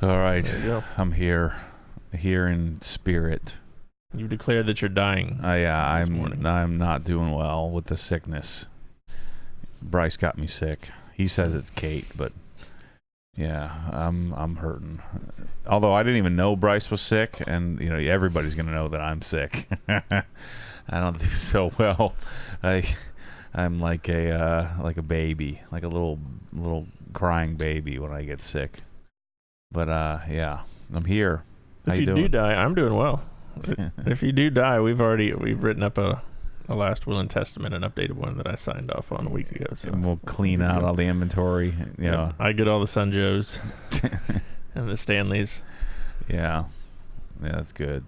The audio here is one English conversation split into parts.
All right, There you go. I'm here in spirit. You declared that you're dying. Yeah, this morning. I'm not doing well with the sickness. Bryce got me sick. He says it's Kate, but yeah, I'm hurting. Although I didn't even know Bryce was sick, and you know everybody's gonna know that I'm sick. I don't do so well. I'm like a baby, like a little crying baby when I get sick. But yeah, I'm here. If you do die, I'm doing well. If you do die, we've written up a last will and testament, an updated one that I signed off on a week ago. So and we'll clean out all the inventory. Yeah, I get all the Sun Joes and the Stanleys. Yeah, that's good.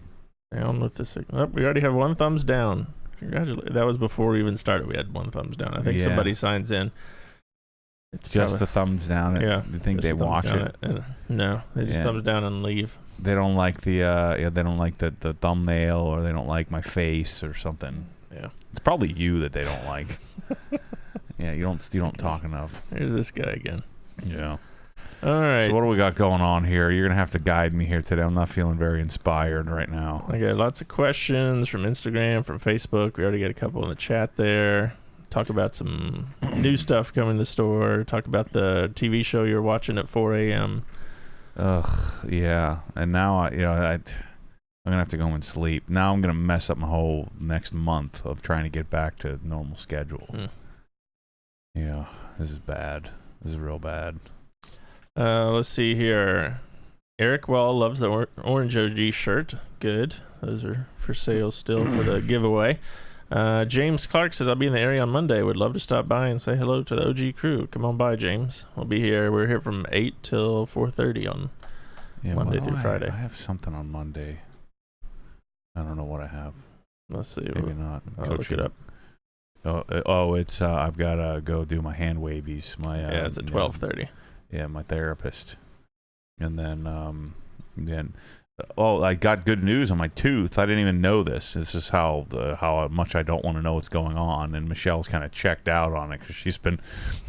On with this. Oh, we already have one thumbs down. Congratulations. That was before we even started. We had one thumbs down. I think somebody signs in. It's just the thumbs down. Yeah. You think they watch it? No, they just thumbs down and leave. They don't like the they don't like the thumbnail, or they don't like my face or something. Yeah. It's probably you that they don't like. Yeah, you don't talk enough. Here's this guy again. Yeah. All right. So what do we got going on here? You're gonna have to guide me here today. I'm not feeling very inspired right now. I got lots of questions from Instagram, from Facebook. We already got a couple in the chat there. Talk about some new stuff coming to the store. Talk about the TV show you're watching at 4 a.m. Ugh, yeah. And now I'm gonna have to go and sleep. Now I'm gonna mess up my whole next month of trying to get back to normal schedule. Yeah, this is bad. This is real bad. Let's see here. Eric Wall loves the Orange OG shirt. Good. Those are for sale still for the giveaway. James Clark says, I'll be in the area on Monday. Would love to stop by and say hello to the OG crew. Come on by, James. We'll be here. We're here from 8 till 4:30 on Monday through Friday. I have something on Monday. I don't know what I have. Let's see. Maybe not. I'll look it up. It's I've got to go do my hand wavies. It's at 12:30. Yeah, my therapist. And then I got good news on my tooth. I didn't even know this. This is how much I don't want to know what's going on. And Michelle's kind of checked out on it because she's been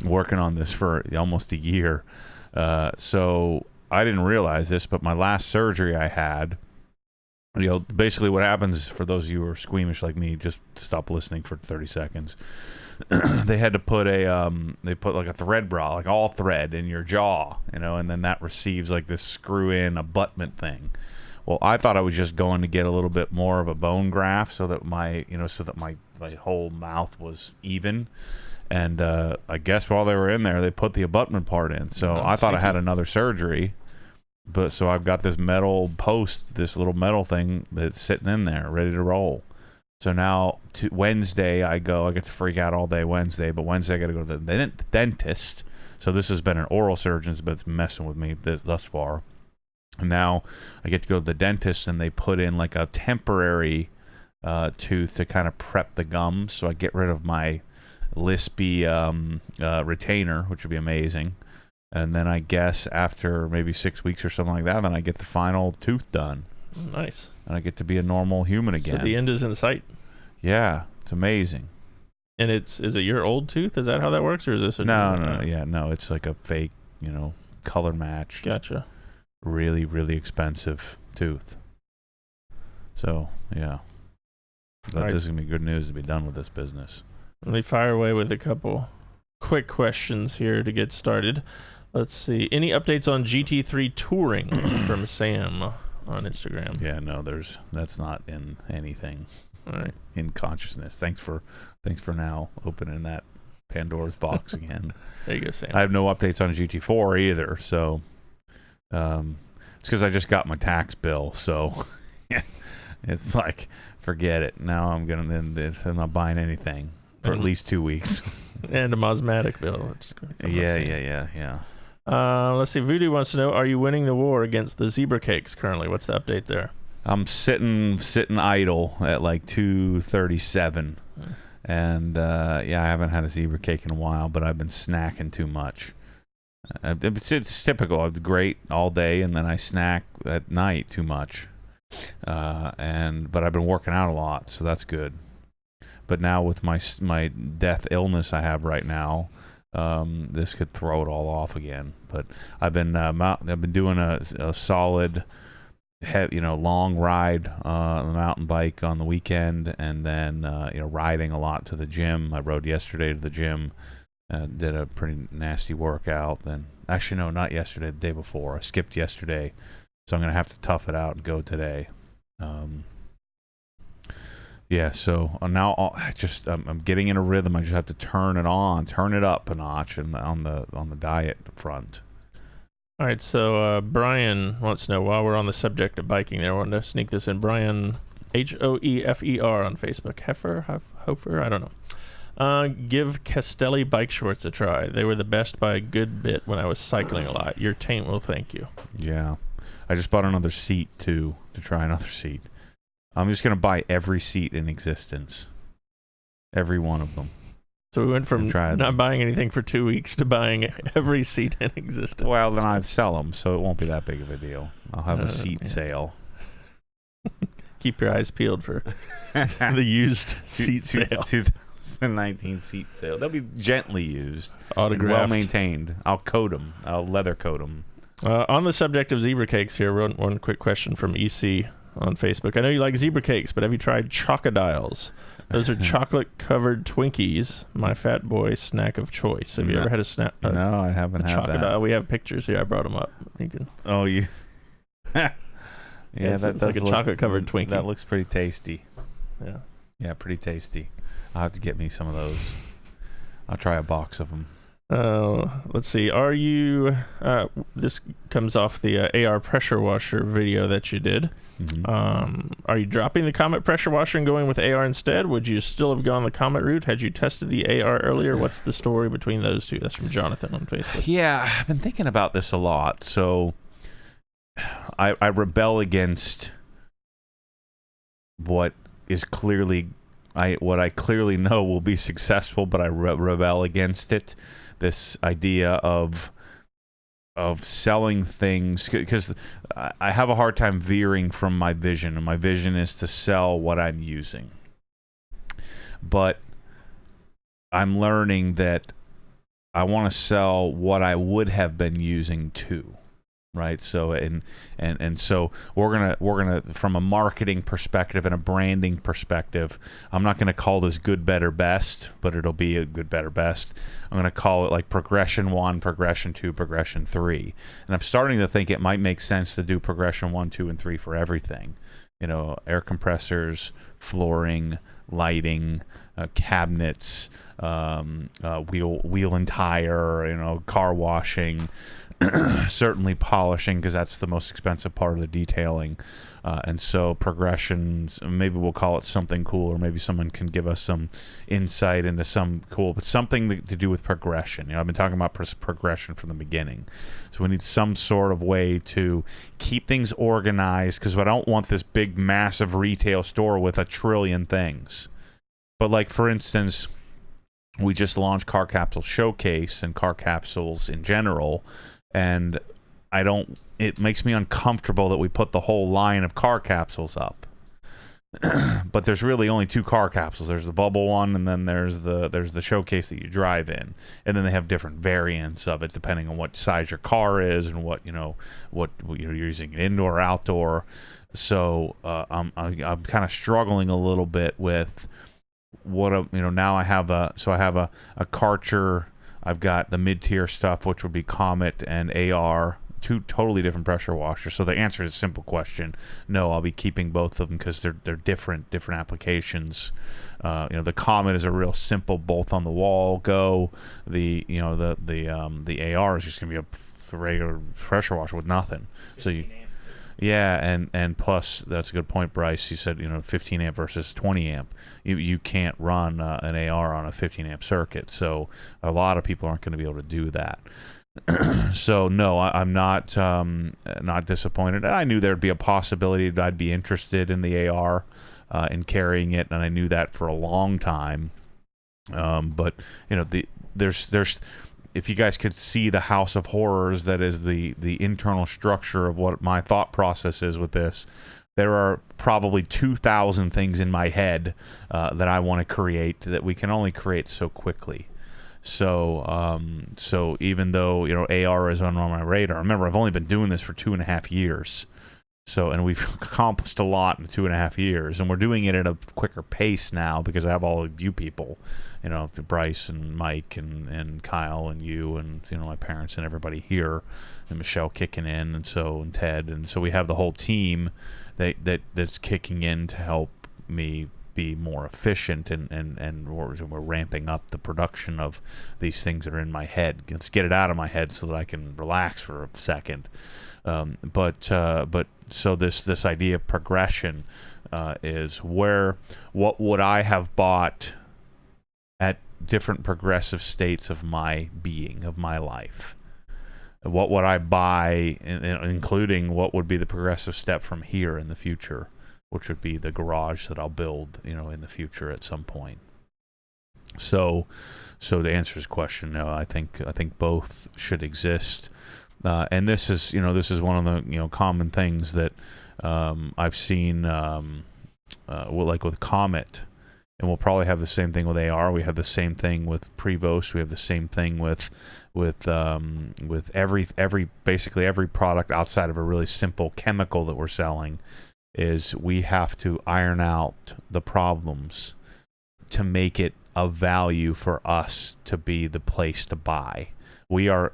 working on this for almost a year. So I didn't realize this, but my last surgery I had, basically what happens, for those of you who are squeamish like me, just stop listening for 30 seconds. They had to put like a thread bra, like all thread, in your jaw, and then that receives like this screw-in abutment thing. Well, I thought I was just going to get a little bit more of a bone graft so that my whole mouth was even. And I guess while they were in there, they put the abutment part in. So I thought I had another surgery. But so I've got this metal post, this little metal thing that's sitting in there, ready to roll. So now Wednesday I get to freak out all day Wednesday, but Wednesday I got to go to the dentist. So this has been an oral surgeon, but it's messing with me thus far. And now I get to go to the dentist, and they put in like a temporary tooth to kind of prep the gums. So I get rid of my lispy retainer, which would be amazing. And then I guess after maybe 6 weeks or something like that, then I get the final tooth done. Nice. And I get to be a normal human again. So the end is in sight. Yeah, it's amazing. And is it your old tooth? Is that how that works, or is this a no? It's like a fake, color matched. Gotcha. Really, really expensive tooth. So yeah, but this is gonna be good news to be done with this business. Let me fire away with a couple quick questions here to get started. Let's see. Any updates on GT3 touring from Sam on Instagram? Yeah, no, that's not in anything. All right. In consciousness. Thanks for now opening that Pandora's box again. There you go, Sam. I have no updates on GT4 either, so it's because I just got my tax bill, so it's like, forget it. Now I'm not buying anything for at least 2 weeks. And a Mosmatic bill. Yeah. Let's see. Voodoo wants to know, are you winning the war against the zebra cakes currently? What's the update there? I'm sitting idle at like 237. And I haven't had a zebra cake in a while, but I've been snacking too much. It's typical. I'm great all day, and then I snack at night too much. But I've been working out a lot, so that's good. But now with my death illness I have right now, this could throw it all off again. But I've been doing a solid, long ride on the mountain bike on the weekend, and then riding a lot to the gym. I rode yesterday to the gym, did a pretty nasty workout. Then actually no, not yesterday, the day before. I skipped yesterday, so I'm gonna have to tough it out and go today. Yeah, so now I'm getting in a rhythm. I just have to turn it up a notch, and on the diet front. All right, so Brian wants to know, while we're on the subject of biking there, I wanted to sneak this in. Brian, Hoefer on Facebook. Hofer? I don't know. Give Castelli bike shorts a try. They were the best by a good bit when I was cycling a lot. Your taint will thank you. Yeah. I just bought another seat, too, to try another seat. I'm just going to buy every seat in existence. Every one of them. So we went from not buying anything for 2 weeks to buying every seat in existence. Well, then I'd sell them, so it won't be that big of a deal. I'll have a seat sale. Keep your eyes peeled for the used seat sale. 2019 seat sale. They'll be gently used. Autographed. Well maintained. I'll coat them. I'll leather coat them. On the subject of zebra cakes here, one quick question from EC on Facebook. I know you like zebra cakes, but have you tried chocodiles? Those are chocolate-covered Twinkies, my fat boy snack of choice. Have you ever had a snack? No, I haven't had that. We have pictures here. I brought them up. You can. Oh, you. Yeah, it's like a chocolate-covered Twinkie. That looks pretty tasty. Yeah. Yeah, pretty tasty. I'll have to get me some of those. I'll try a box of them. Let's see. Are you? This comes off the AR pressure washer video that you did. Mm-hmm. Are you dropping the Comet pressure washer and going with AR instead? Would you still have gone the Comet route had you tested the AR earlier? What's the story between those two? That's from Jonathan on Facebook. Yeah, I've been thinking about this a lot. So I rebel against what is clearly what I clearly know will be successful, but I rebel against it. This idea of selling things, because I have a hard time veering from my vision, and my vision is to sell what I'm using. But I'm learning that I want to sell what I would have been using too. Right, so and so we're gonna from a marketing perspective and a branding perspective, I'm not gonna call this good, better, best, but it'll be a good, better, best. I'm gonna call it like progression 1, progression 2, progression 3, and I'm starting to think it might make sense to do progression 1, 2, and 3 for everything. Air compressors, flooring, lighting, cabinets, wheel and tire, car washing. Certainly polishing, because that's the most expensive part of the detailing, and so progressions, maybe we'll call it something cool, or maybe someone can give us some insight into some cool, but something to do with progression. I've been talking about progression from the beginning, so we need some sort of way to keep things organized, because I don't want this big massive retail store with a trillion things. But like, for instance, we just launched Car Capsule Showcase and car capsules in general, and it makes me uncomfortable that we put the whole line of car capsules up. But there's really only 2 car capsules. There's the bubble one, and then there's the showcase that you drive in. And then they have different variants of it depending on what size your car is and what you're using, indoor or outdoor. So I'm kind of struggling a little bit with now I have a Karcher. I've got the mid-tier stuff, which would be Comet and AR, 2 totally different pressure washers. So the answer is a simple question. No, I'll be keeping both of them because they're different applications. The Comet is a real simple bolt on the wall go. The AR is just gonna be a regular pressure washer with nothing. So you. Yeah, and plus, that's a good point, Bryce. You said, 15 amp versus 20 amp. You can't run an AR on a 15 amp circuit, so a lot of people aren't going to be able to do that. So no, I'm not disappointed. I knew there'd be a possibility that I'd be interested in the AR, in carrying it, and I knew that for a long time. But there's if you guys could see the house of horrors that is the internal structure of what my thought process is with this, there are probably 2,000 things in my head that I want to create that we can only create so quickly. So even though AR is on my radar, remember I've only been doing this for 2.5 years. So, and we've accomplished a lot in 2.5 years, and we're doing it at a quicker pace now because I have all of you people, Bryce and Mike and Kyle and you and my parents and everybody here, and Michelle kicking in, and Ted, and so we have the whole team that's kicking in to help me be more efficient, and we're ramping up the production of these things that are in my head. Let's get it out of my head so that I can relax for a second. But so this idea of progression is what would I have bought at different progressive states of my being, of my life? What would I buy, including what would be the progressive step from here in the future, which would be the garage that I'll build, in the future at some point. So to answer his question, no, I think both should exist. And this is one of the common things that I've seen, like with Comet, and we'll probably have the same thing with AR. We have the same thing with Prevost. We have the same thing with basically every product outside of a really simple chemical that we're selling. Is we have to iron out the problems to make it of value for us to be the place to buy. We are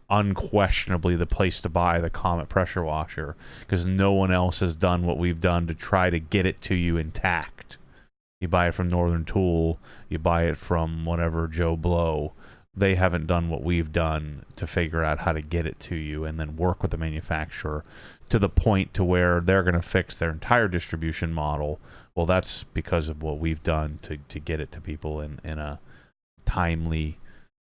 unquestionably the place to buy the Comet pressure washer because no one else has done what we've done to try to get it to you intact. You buy it from Northern Tool, you buy it from whatever Joe Blow. They haven't done what we've done to figure out how to get it to you and then work with the manufacturer to the point to where they're going to fix their entire distribution model. Well, that's because of what we've done to get it to people in a timely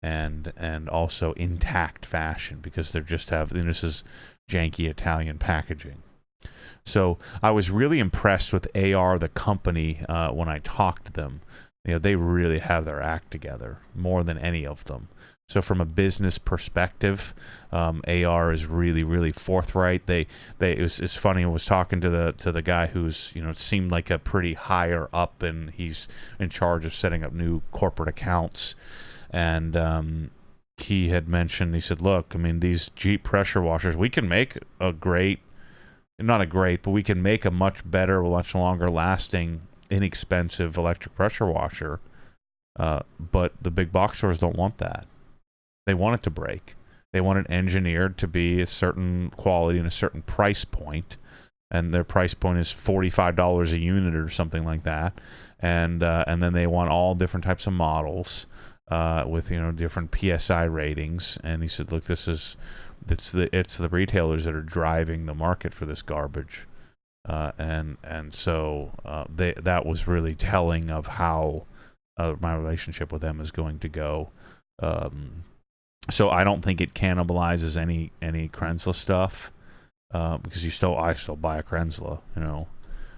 and also intact fashion, because they're just this is janky Italian packaging. So I was really impressed with AR, the company, when I talked to them. They really have their act together more than any of them. So from a business perspective, AR is really, really forthright. It's funny. I was talking to the guy who's it seemed like a pretty higher up, and he's in charge of setting up new corporate accounts. And he had mentioned, he said, look, these Jeep pressure washers, we can make but we can make a much better, much longer lasting, inexpensive electric pressure washer. But the big box stores don't want that. They want it to break. They want it engineered to be a certain quality and a certain price point. And their price point is $45 a unit or something like that. And then they want all different types of models with different PSI ratings. And he said, look, it's the retailers that are driving the market for this garbage. So that was really telling of how my relationship with them is going to go. So I don't think it cannibalizes any Kranzle stuff, because I still buy a Kranzle.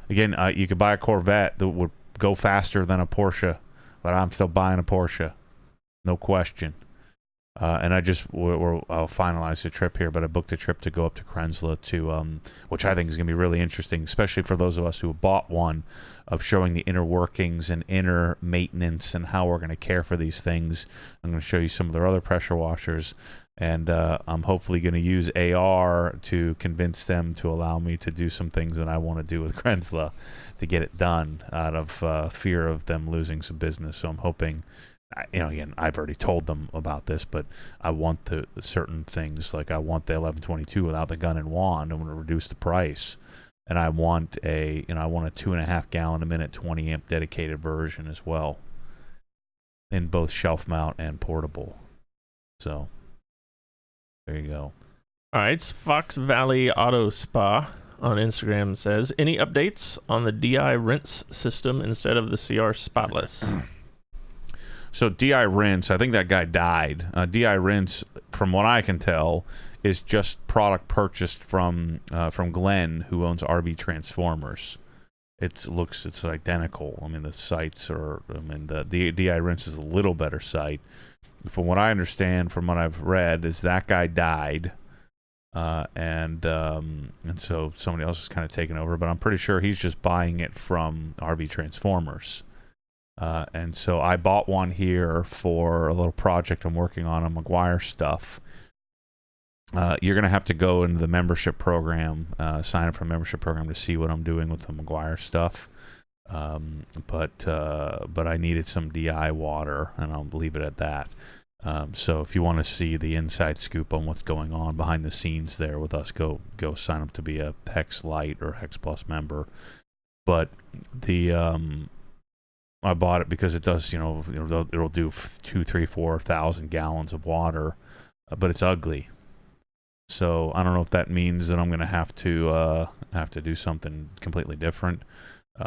Again, you could buy a Corvette that would go faster than a Porsche, but I'm still buying a Porsche, no question. And I'll finalize the trip here, but I booked a trip to go up to Kranzle to, which I think is going to be really interesting, especially for those of us who have bought one, of showing the inner workings and inner maintenance and how we're going to care for these things. I'm going to show you some of their other pressure washers, and I'm hopefully going to use AR to convince them to allow me to do some things that I want to do with Kranzle to get it done out of fear of them losing some business. So I'm hoping... again, I've already told them about this, but I want the certain things, like I want the 1122 without the gun and wand. I'm going to reduce the price, and I want a 2.5 gallon a minute 20 amp dedicated version as well, in both shelf mount and portable. So there you go. All right, Fox Valley Auto Spa on Instagram says, any updates on the DI rinse system instead of the CR Spotless? So DI Rinse, I think that guy died. DI Rinse, from what I can tell, is just product purchased from Glenn, who owns RB Transformers. It's identical. The sites are. The DI Rinse is a little better site. From what I understand, from what I've read, is that guy died, and so somebody else is kind of taking over. But I'm pretty sure he's just buying it from RB Transformers. And so I bought one here for a little project I'm working on McGuire stuff. You're going to have to go into the membership program, sign up for a membership program to see what I'm doing with the McGuire stuff. But I needed some DI water, and I'll leave it at that. So if you want to see the inside scoop on what's going on behind the scenes there with us, go sign up to be a Headlight or Hex Plus member. But I bought it because it does, it'll do 2, 3, 4,000 gallons of water, but it's ugly. So I don't know if that means that I'm going to have to do something completely different.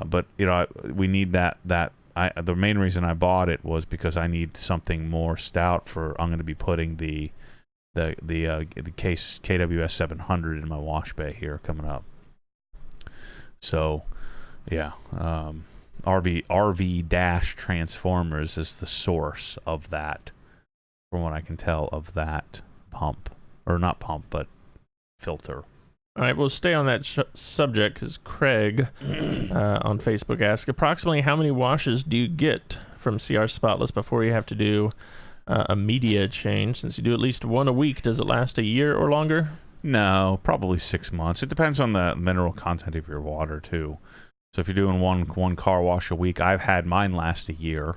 But we need that. The main reason I bought it was because I need something more stout for. I'm going to be putting the case KWS 700 in my wash bay here coming up. So, yeah, RV dash transformers is the source of that, from what I can tell, of that pump, or not pump, but filter. All right, we'll stay on that subject because Craig on Facebook asked, approximately how many washes do you get from CR Spotless before you have to do a media change? Since you do at least one a week, does it last a year or longer? No, probably 6 months. It depends on the mineral content of your water, too. So if you're doing one car wash a week, I've had mine last a year.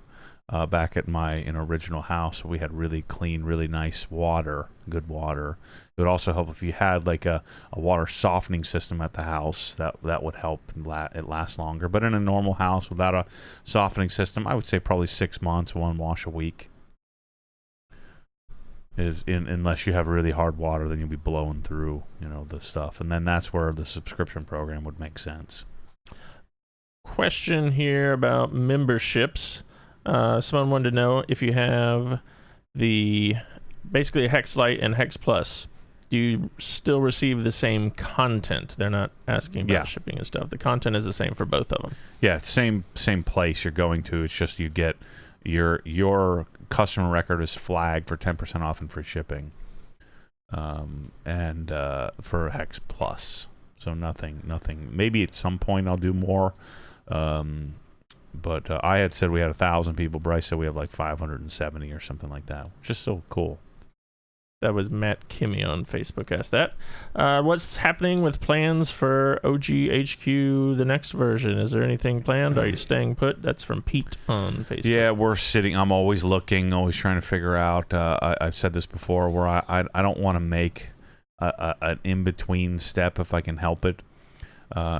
Back at my original house, we had really clean, really nice water, good water. It would also help if you had like a water softening system at the house. That would help it last longer. But in a normal house without a softening system, I would say probably 6 months, one wash a week. Unless you have really hard water, then you'll be blowing through the stuff, and then that's where the subscription program would make sense. Question here about memberships. Someone wanted to know if you have basically a Headlight and Hex Plus, do you still receive the same content? They're not asking about shipping and stuff. The content is the same for both of them. Yeah, same place you're going to. It's just you get your customer record is flagged for 10% off and free shipping, and for Hex Plus. So nothing. Maybe at some point I'll do more. But I had said we had 1,000 people. Bryce said we have like 570 or something like that, which is so cool. That was Matt Kimmy on Facebook asked that. What's happening with plans for OGHQ, the next version? Is there anything planned? Are you staying put? That's from Pete on Facebook. Yeah, we're sitting. I'm always looking, always trying to figure out. I've said this before, where I don't want to make an in-between step if I can help it.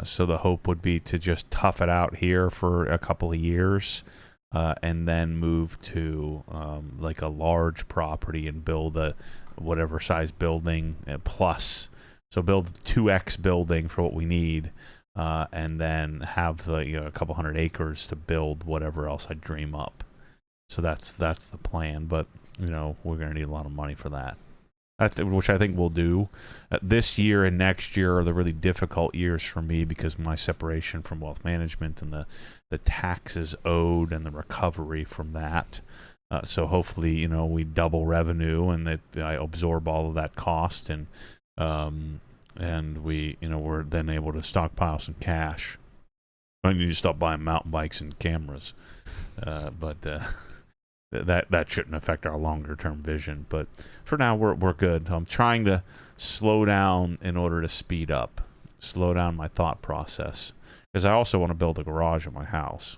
So the hope would be to just tough it out here for a couple of years, and then move to like a large property and build a whatever size building plus. So build a 2x building for what we need, and then have a couple hundred acres to build whatever else I dream up. So that's the plan. But we're going to need a lot of money for that. Which I think we'll do. This year and next year are the really difficult years for me because of my separation from wealth management and the taxes owed and the recovery from that. So hopefully, we double revenue and that I absorb all of that cost, and we, we're then able to stockpile some cash. I need to stop buying mountain bikes and cameras, but that shouldn't affect our longer term vision. But for now, we're good. I'm trying to slow down in order to speed up, slow down my thought process, because I also want to build a garage at my house,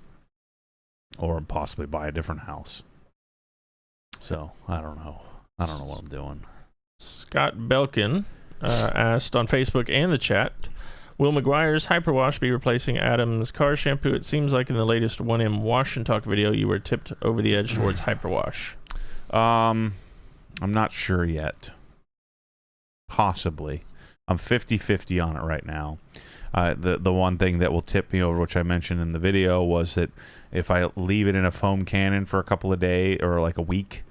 or possibly buy a different house. So I don't know what I'm doing. Scott Belkin asked on Facebook and the chat, will McGuire's Hyperwash be replacing Adam's car shampoo? It seems like in the latest 1M Wash and Talk video, you were tipped over the edge towards Hyperwash. I'm not sure yet. Possibly. I'm 50-50 on it right now. The one thing that will tip me over, which I mentioned in the video, was that if I leave it in a foam cannon for a couple of days or like a week,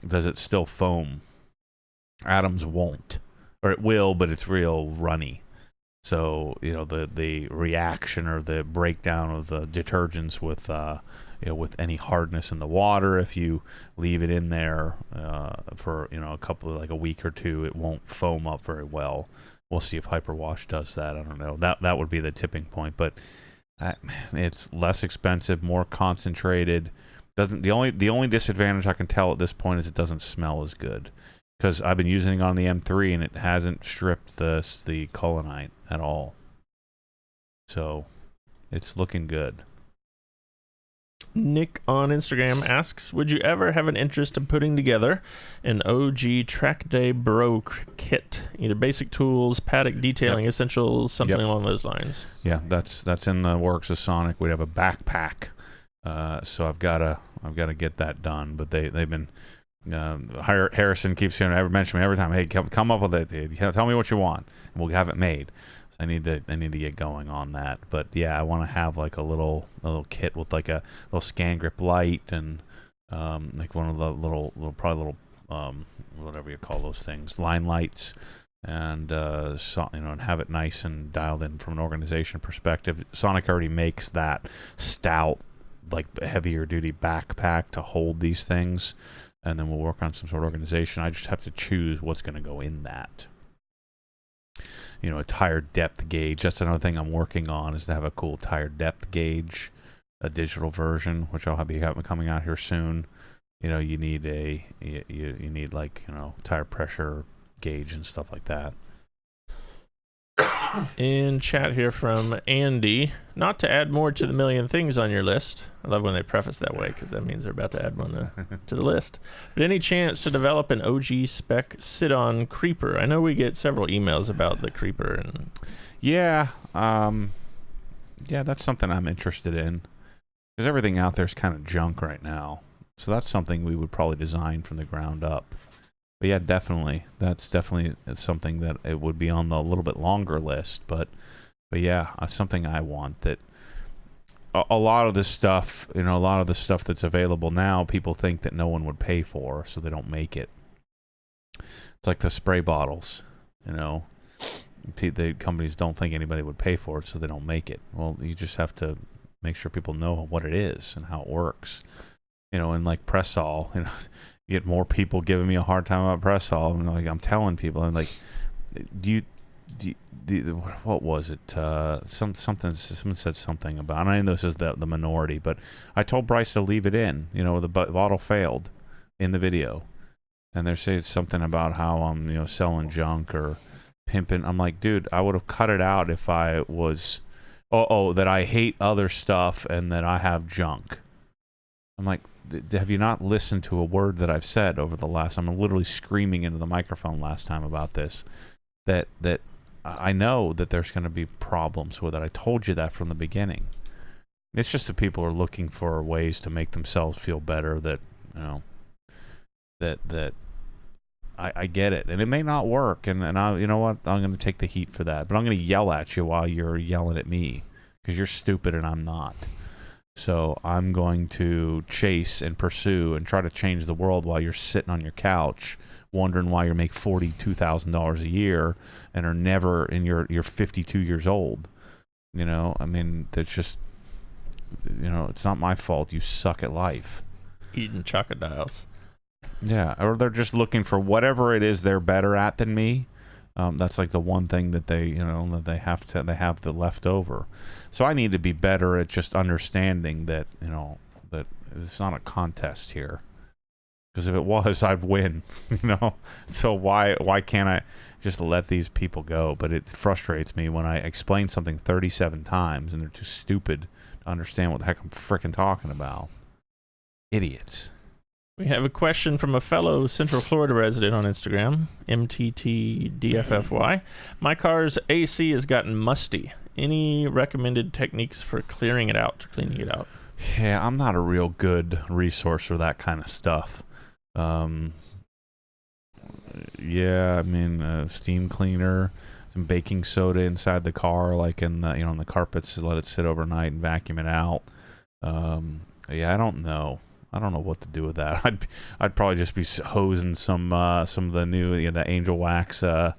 does it still foam? Adam's won't. Or it will, but it's real runny. So, the reaction or the breakdown of the detergents with with any hardness in the water, if you leave it in there for a couple of like a week or two, it won't foam up very well. We'll see if Hyperwash does that. I don't know. That would be the tipping point. But It's less expensive, more concentrated. Doesn't the only disadvantage I can tell at this point is it doesn't smell as good, because I've been using it on the M3 and it hasn't stripped the Culinite at all. So it's looking good. Nick on Instagram asks, would you ever have an interest in putting together an OG track day bro kit? Either basic tools, paddock detailing essentials, something along those lines. Yeah, that's in the works of Sonic. We have a backpack. So I've gotta get that done. But they've been Harrison keeps mentioning me every time. Hey, come up with it. Tell me what you want, and we'll have it made. So I need to get going on that. But yeah, I want to have like a little kit with like a little scan grip light and like one of the little whatever you call those things, line lights, and and have it nice and dialed in from an organization perspective. Sonic already makes that stout, like heavier duty backpack to hold these things, and then we'll work on some sort of organization. I just have to choose what's going to go in that. A tire depth gauge. That's another thing I'm working on, is to have a cool tire depth gauge, a digital version, which I'll have coming out here soon. You need you need like tire pressure gauge and stuff like that. In chat here from Andy, not to add more to the million things on your list. I love when they preface that way, because that means they're about to add one to the list. But any chance to develop an OG spec sit-on creeper? I know we get several emails about the creeper. And yeah, that's something I'm interested in, because everything out there is kind of junk right now. So that's something we would probably design from the ground up. But yeah, definitely. It's something that it would be on the little bit longer list. But yeah, it's something I want. That a lot of this stuff, a lot of the stuff that's available now, people think that no one would pay for, so they don't make it. It's like the spray bottles, the companies don't think anybody would pay for it, so they don't make it. Well, you just have to make sure people know what it is and how it works. And like Press-All, get more people giving me a hard time about Press-All. And like, I'm telling people, I'm like, what was it? Someone said something about, and I know this is the minority, but I told Bryce to leave it in. The bottle failed in the video, and they're saying something about how I'm selling junk or pimping. I'm like, dude, I would have cut it out if I was that I hate other stuff and that I have junk. I'm like, have you not listened to a word that I've said over the last? I'm literally screaming into the microphone last time about this. That I know that there's going to be problems with it. I told you that from the beginning. It's just that people are looking for ways to make themselves feel better. That that I get it, and it may not work. And I, what? I'm going to take the heat for that. But I'm going to yell at you while you're yelling at me, because you're stupid and I'm not. So I'm going to chase and pursue and try to change the world while you're sitting on your couch wondering why you make $42,000 a year and are never, and you're 52 years old. I mean, that's just, it's not my fault. You suck at life. Eating chocodiles. Yeah, or they're just looking for whatever it is they're better at than me. That's like the one thing that they, that they have the leftover. So I need to be better at just understanding that, that it's not a contest here. Because if it was, I'd win, So why can't I just let these people go? But it frustrates me when I explain something 37 times and they're too stupid to understand what the heck I'm frickin' talking about. Idiots. We have a question from a fellow Central Florida resident on Instagram, MTTDFFY. My car's AC has gotten musty. Any recommended techniques for cleaning it out? Yeah, I'm not a real good resource for that kind of stuff. Steam cleaner, some baking soda inside the car, like in the, on the carpets, to let it sit overnight and vacuum it out. I don't know. I don't know what to do with that. I'd probably just be hosing some of the new, the Angel Wax, Eden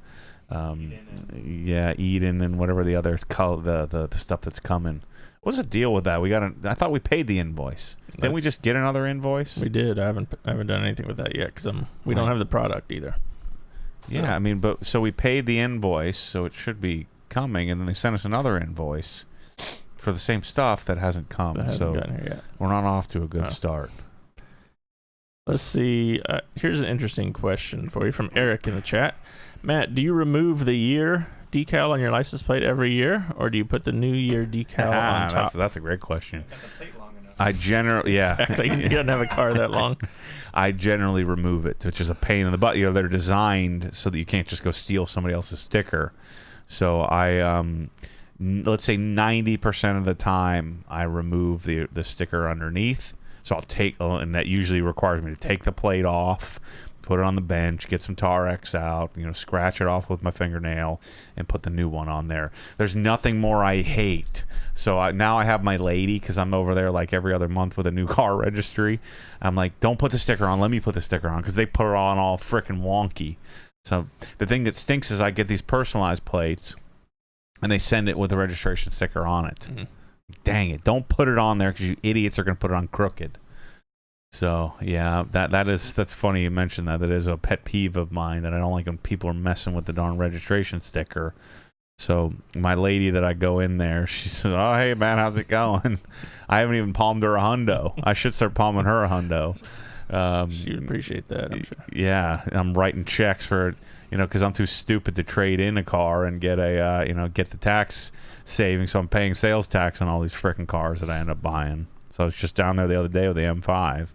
and whatever the other the stuff that's coming. What's the deal with that? I thought we paid the invoice. Didn't we just get another invoice? We did. I haven't done anything with that yet, because we don't have the product either. So. Yeah, so we paid the invoice, so it should be coming, and then they sent us another invoice. for the same stuff that hasn't come. That hasn't so gotten here yet. we're not off to a good start. Let's see. Here's an interesting question for you from Eric in the chat. Matt, do you remove the year decal on your license plate every year, or do you put the new year decal on top? That's a great question. I generally, Exactly. You don't have a car that long. I generally remove it, which is a pain in the butt. You know, they're designed so that you can't just go steal somebody else's sticker. So I, let's say 90% of the time, I remove the sticker underneath. So I'll take, and that usually requires me to take the plate off, put it on the bench, get some Tarex out, you know, scratch it off with my fingernail, and put the new one on there. There's nothing more I hate. So now I have my lady, because I'm over there like every other month with a new car registry. I'm like, don't put the sticker on. Let me put the sticker on, because they put it on all freaking wonky. So the thing that stinks is I get these personalized plates, and they send it with a registration sticker on it. Mm-hmm. Dang it! Don't put it on there, because you idiots are going to put it on crooked. So yeah, that's funny you mentioned that. That is a pet peeve of mine, that I don't like when people are messing with the darn registration sticker. So my lady that I go in there, she says, "Oh hey man, how's it going?" I haven't even palmed her a hundo. I should start palming her a hundo. She'd appreciate that, I'm sure. Yeah, I'm writing checks for, you know, because I'm too stupid to trade in a car and get a get the tax savings. So I'm paying sales tax on all these freaking cars that I end up buying. So I was just down there the other day with the M5.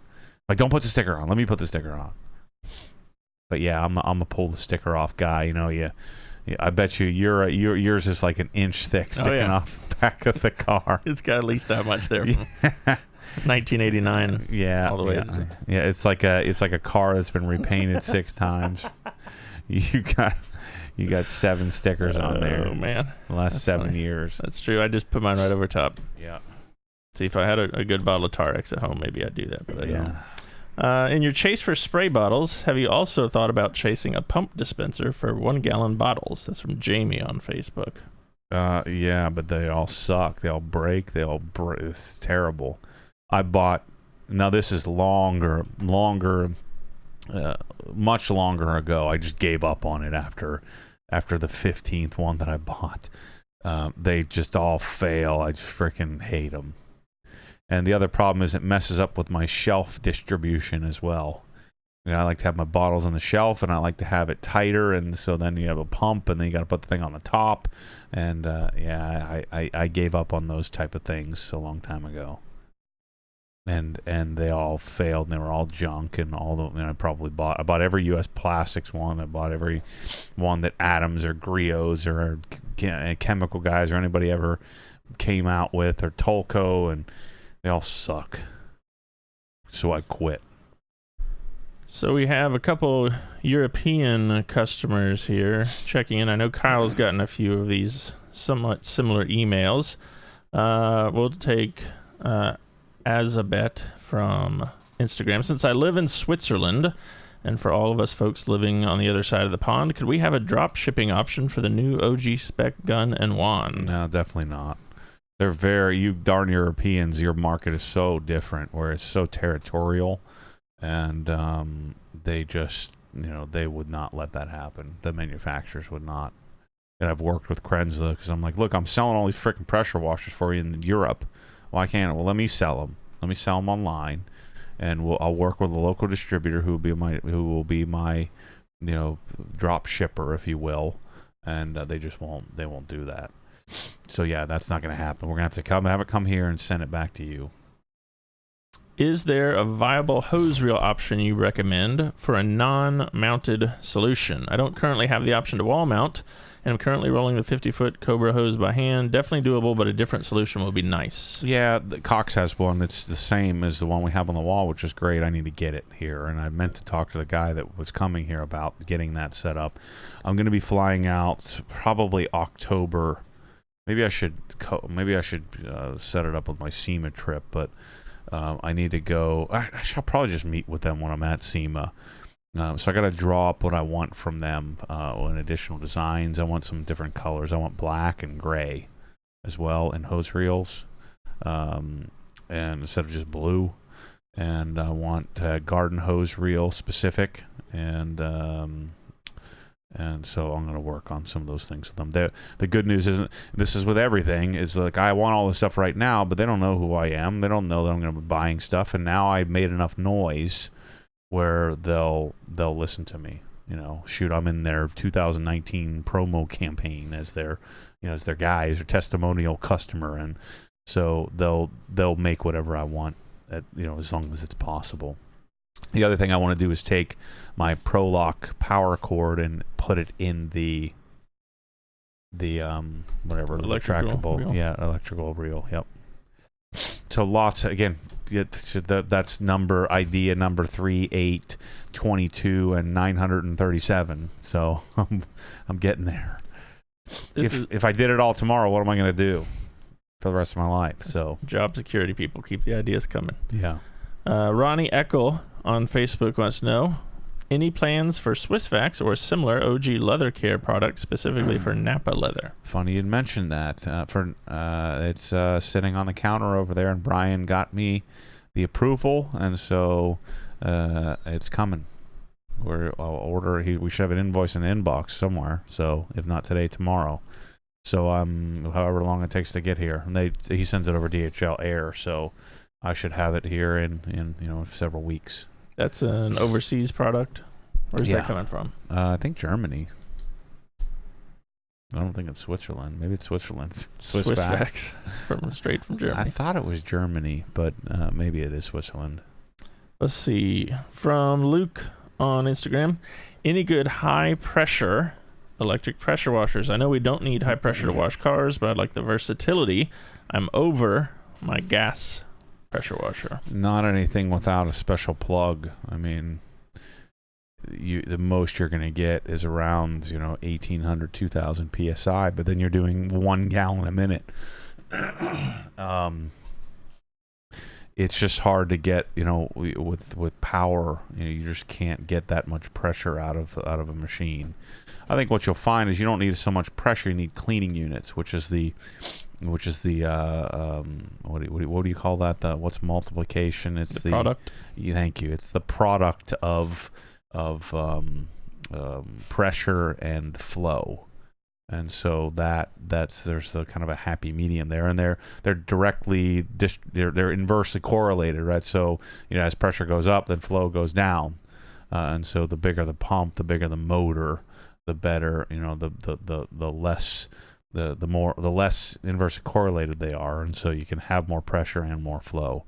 Like, don't put the sticker on. Let me put the sticker on. But yeah, I'm a pull the sticker off guy. You know, I bet you yours is like an inch thick sticking off the back of the car. It's got at least that much there. From 1989. Yeah, all the way. Yeah, it's like a car that's been repainted 6 times. You got 7 stickers on there. Oh man, the last that's 7 funny. years. That's true. I just put mine right over top. Yeah. See, if I had a good bottle of Tarex at home, maybe I'd do that, but I don't. Yeah. In your chase for spray bottles, have you also thought about chasing a pump dispenser for 1-gallon bottles? That's from Jamie on Facebook. Yeah, but they all suck. They all break. It's terrible. I bought. Now this is longer, much longer ago. I just gave up on it after the 15th one that I bought. They just all fail. I just freaking hate them. And the other problem is it messes up with my shelf distribution as well. You know, I like to have my bottles on the shelf, and I like to have it tighter, and so then you have a pump, and then you got to put the thing on the top. And yeah, I gave up on those type of things a long time ago. And they all failed, and they were all junk, and all the, I bought every U.S. Plastics one. I bought every one that Adams or Griots or Chemical Guys or anybody ever came out with, or Tolco, and they all suck. So I quit. So we have a couple European customers here checking in. I know Kyle's gotten a few of these somewhat similar emails. We'll take Azabet from Instagram. Since I live in Switzerland, and for all of us folks living on the other side of the pond, could we have a drop shipping option for the new OG spec gun and wand? No, definitely not. They're you darn Europeans, your market is so different, where it's so territorial, and they just, they would not let that happen. The manufacturers would not. And I've worked with Kranzle, because I'm like, look, I'm selling all these freaking pressure washers for you in Europe. Why can't I? Well, let me sell them. Let me sell them online, and I'll work with a local distributor who will be my drop shipper, if you will. And they just won't. They won't do that. So yeah, that's not going to happen. We're going to have it come here and send it back to you. Is there a viable hose reel option you recommend for a non-mounted solution? I don't currently have the option to wall mount, and I'm currently rolling the 50-foot Cobra hose by hand. Definitely doable, but a different solution would be nice. Yeah, Cox has one that's the same as the one we have on the wall, which is great. I need to get it here, and I meant to talk to the guy that was coming here about getting that set up. I'm going to be flying out probably October. Maybe I should set it up with my SEMA trip, but I need to go. I shall probably just meet with them when I'm at SEMA. So I got to draw up what I want from them in additional designs. I want some different colors. I want black and gray as well in hose reels, and instead of just blue. And I want garden hose reel specific, and And so I'm going to work on some of those things with them. The good news isn't, this is with everything, is like I want all this stuff right now, but they don't know who I am. They don't know that I'm going to be buying stuff. And now I've made enough noise where they'll listen to me. You know, shoot, I'm in their 2019 promo campaign as their guy, as their testimonial customer. And so they'll make whatever I want, as long as it's possible. The other thing I want to do is take my ProLock power cord and put it in the whatever, Electrical retractable reel. electrical reel. Yep. So lots again. That's idea number 3, 8, 22, and 937. So I'm getting there. If I did it all tomorrow, what am I going to do for the rest of my life? So job security people, keep the ideas coming. Yeah. Ronnie Eckel on Facebook wants to know, any plans for SwissVax or similar OG leather care products specifically for Napa leather? Funny you'd mentioned that. It's sitting on the counter over there, and Brian got me the approval, and so it's coming. I'll order. We should have an invoice in the inbox somewhere. So if not today, tomorrow. So however long it takes to get here, and he sends it over DHL Air, so I should have it here in several weeks. That's an overseas product. Where's that coming from? I think Germany. I don't think it's Switzerland. Maybe it's Switzerland. SwissVax straight from Germany. I thought it was Germany, but maybe it is Switzerland. Let's see. From Luke on Instagram, any good high pressure electric pressure washers? I know we don't need high pressure to wash cars, but I'd like the versatility. I'm over my gas pressure washer. Not anything without a special plug. I mean, the most you're going to get is around 1,800, 2,000 psi, but then you're doing 1 gallon a minute. It's just hard to get, with power. You just can't get that much pressure out of a machine. I think what you'll find is you don't need so much pressure. You need cleaning units, which is the what do you call that? What's multiplication? It's the product. Thank you. It's the product of pressure and flow, and so there's the kind of a happy medium there, and they're directly they're inversely correlated, right? So as pressure goes up, then flow goes down, and so the bigger the pump, the bigger the motor, the better, the less the less inversely correlated they are, and so you can have more pressure and more flow.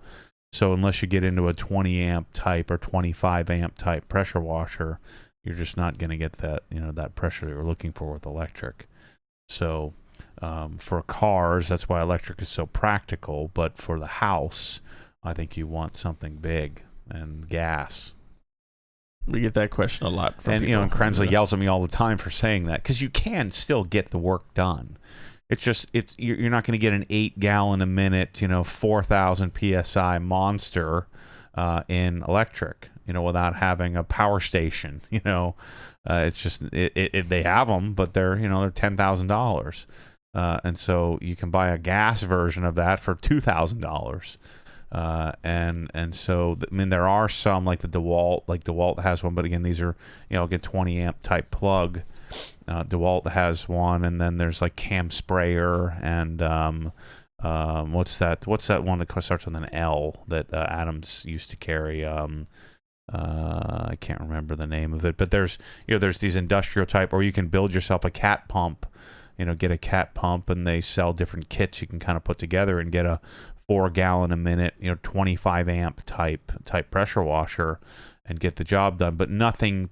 So unless you get into a 20 amp type or 25 amp type pressure washer, you're just not going to get that that pressure that you're looking for with electric. So for cars, that's why electric is so practical. But for the house, I think you want something big, and gas. We get that question a lot from people. And Kranzle yells at me all the time for saying that, because you can still get the work done. It's just you're not going to get an 8 gallon a minute 4,000 psi monster in electric without having a power station. It's just they have them, but they're $10,000, and so you can buy a gas version of that for $2,000. And so there are some like the DeWalt has one, but again, these are get 20 amp type plug. DeWalt has one, and then there's like Cam Sprayer and what's that one that starts with an L that Adams used to carry? I can't remember the name of it, but there's these industrial type, or you can build yourself a cat pump. Get a cat pump, and they sell different kits you can kind of put together and get a 4 gallon a minute 25 amp type pressure washer and get the job done. But nothing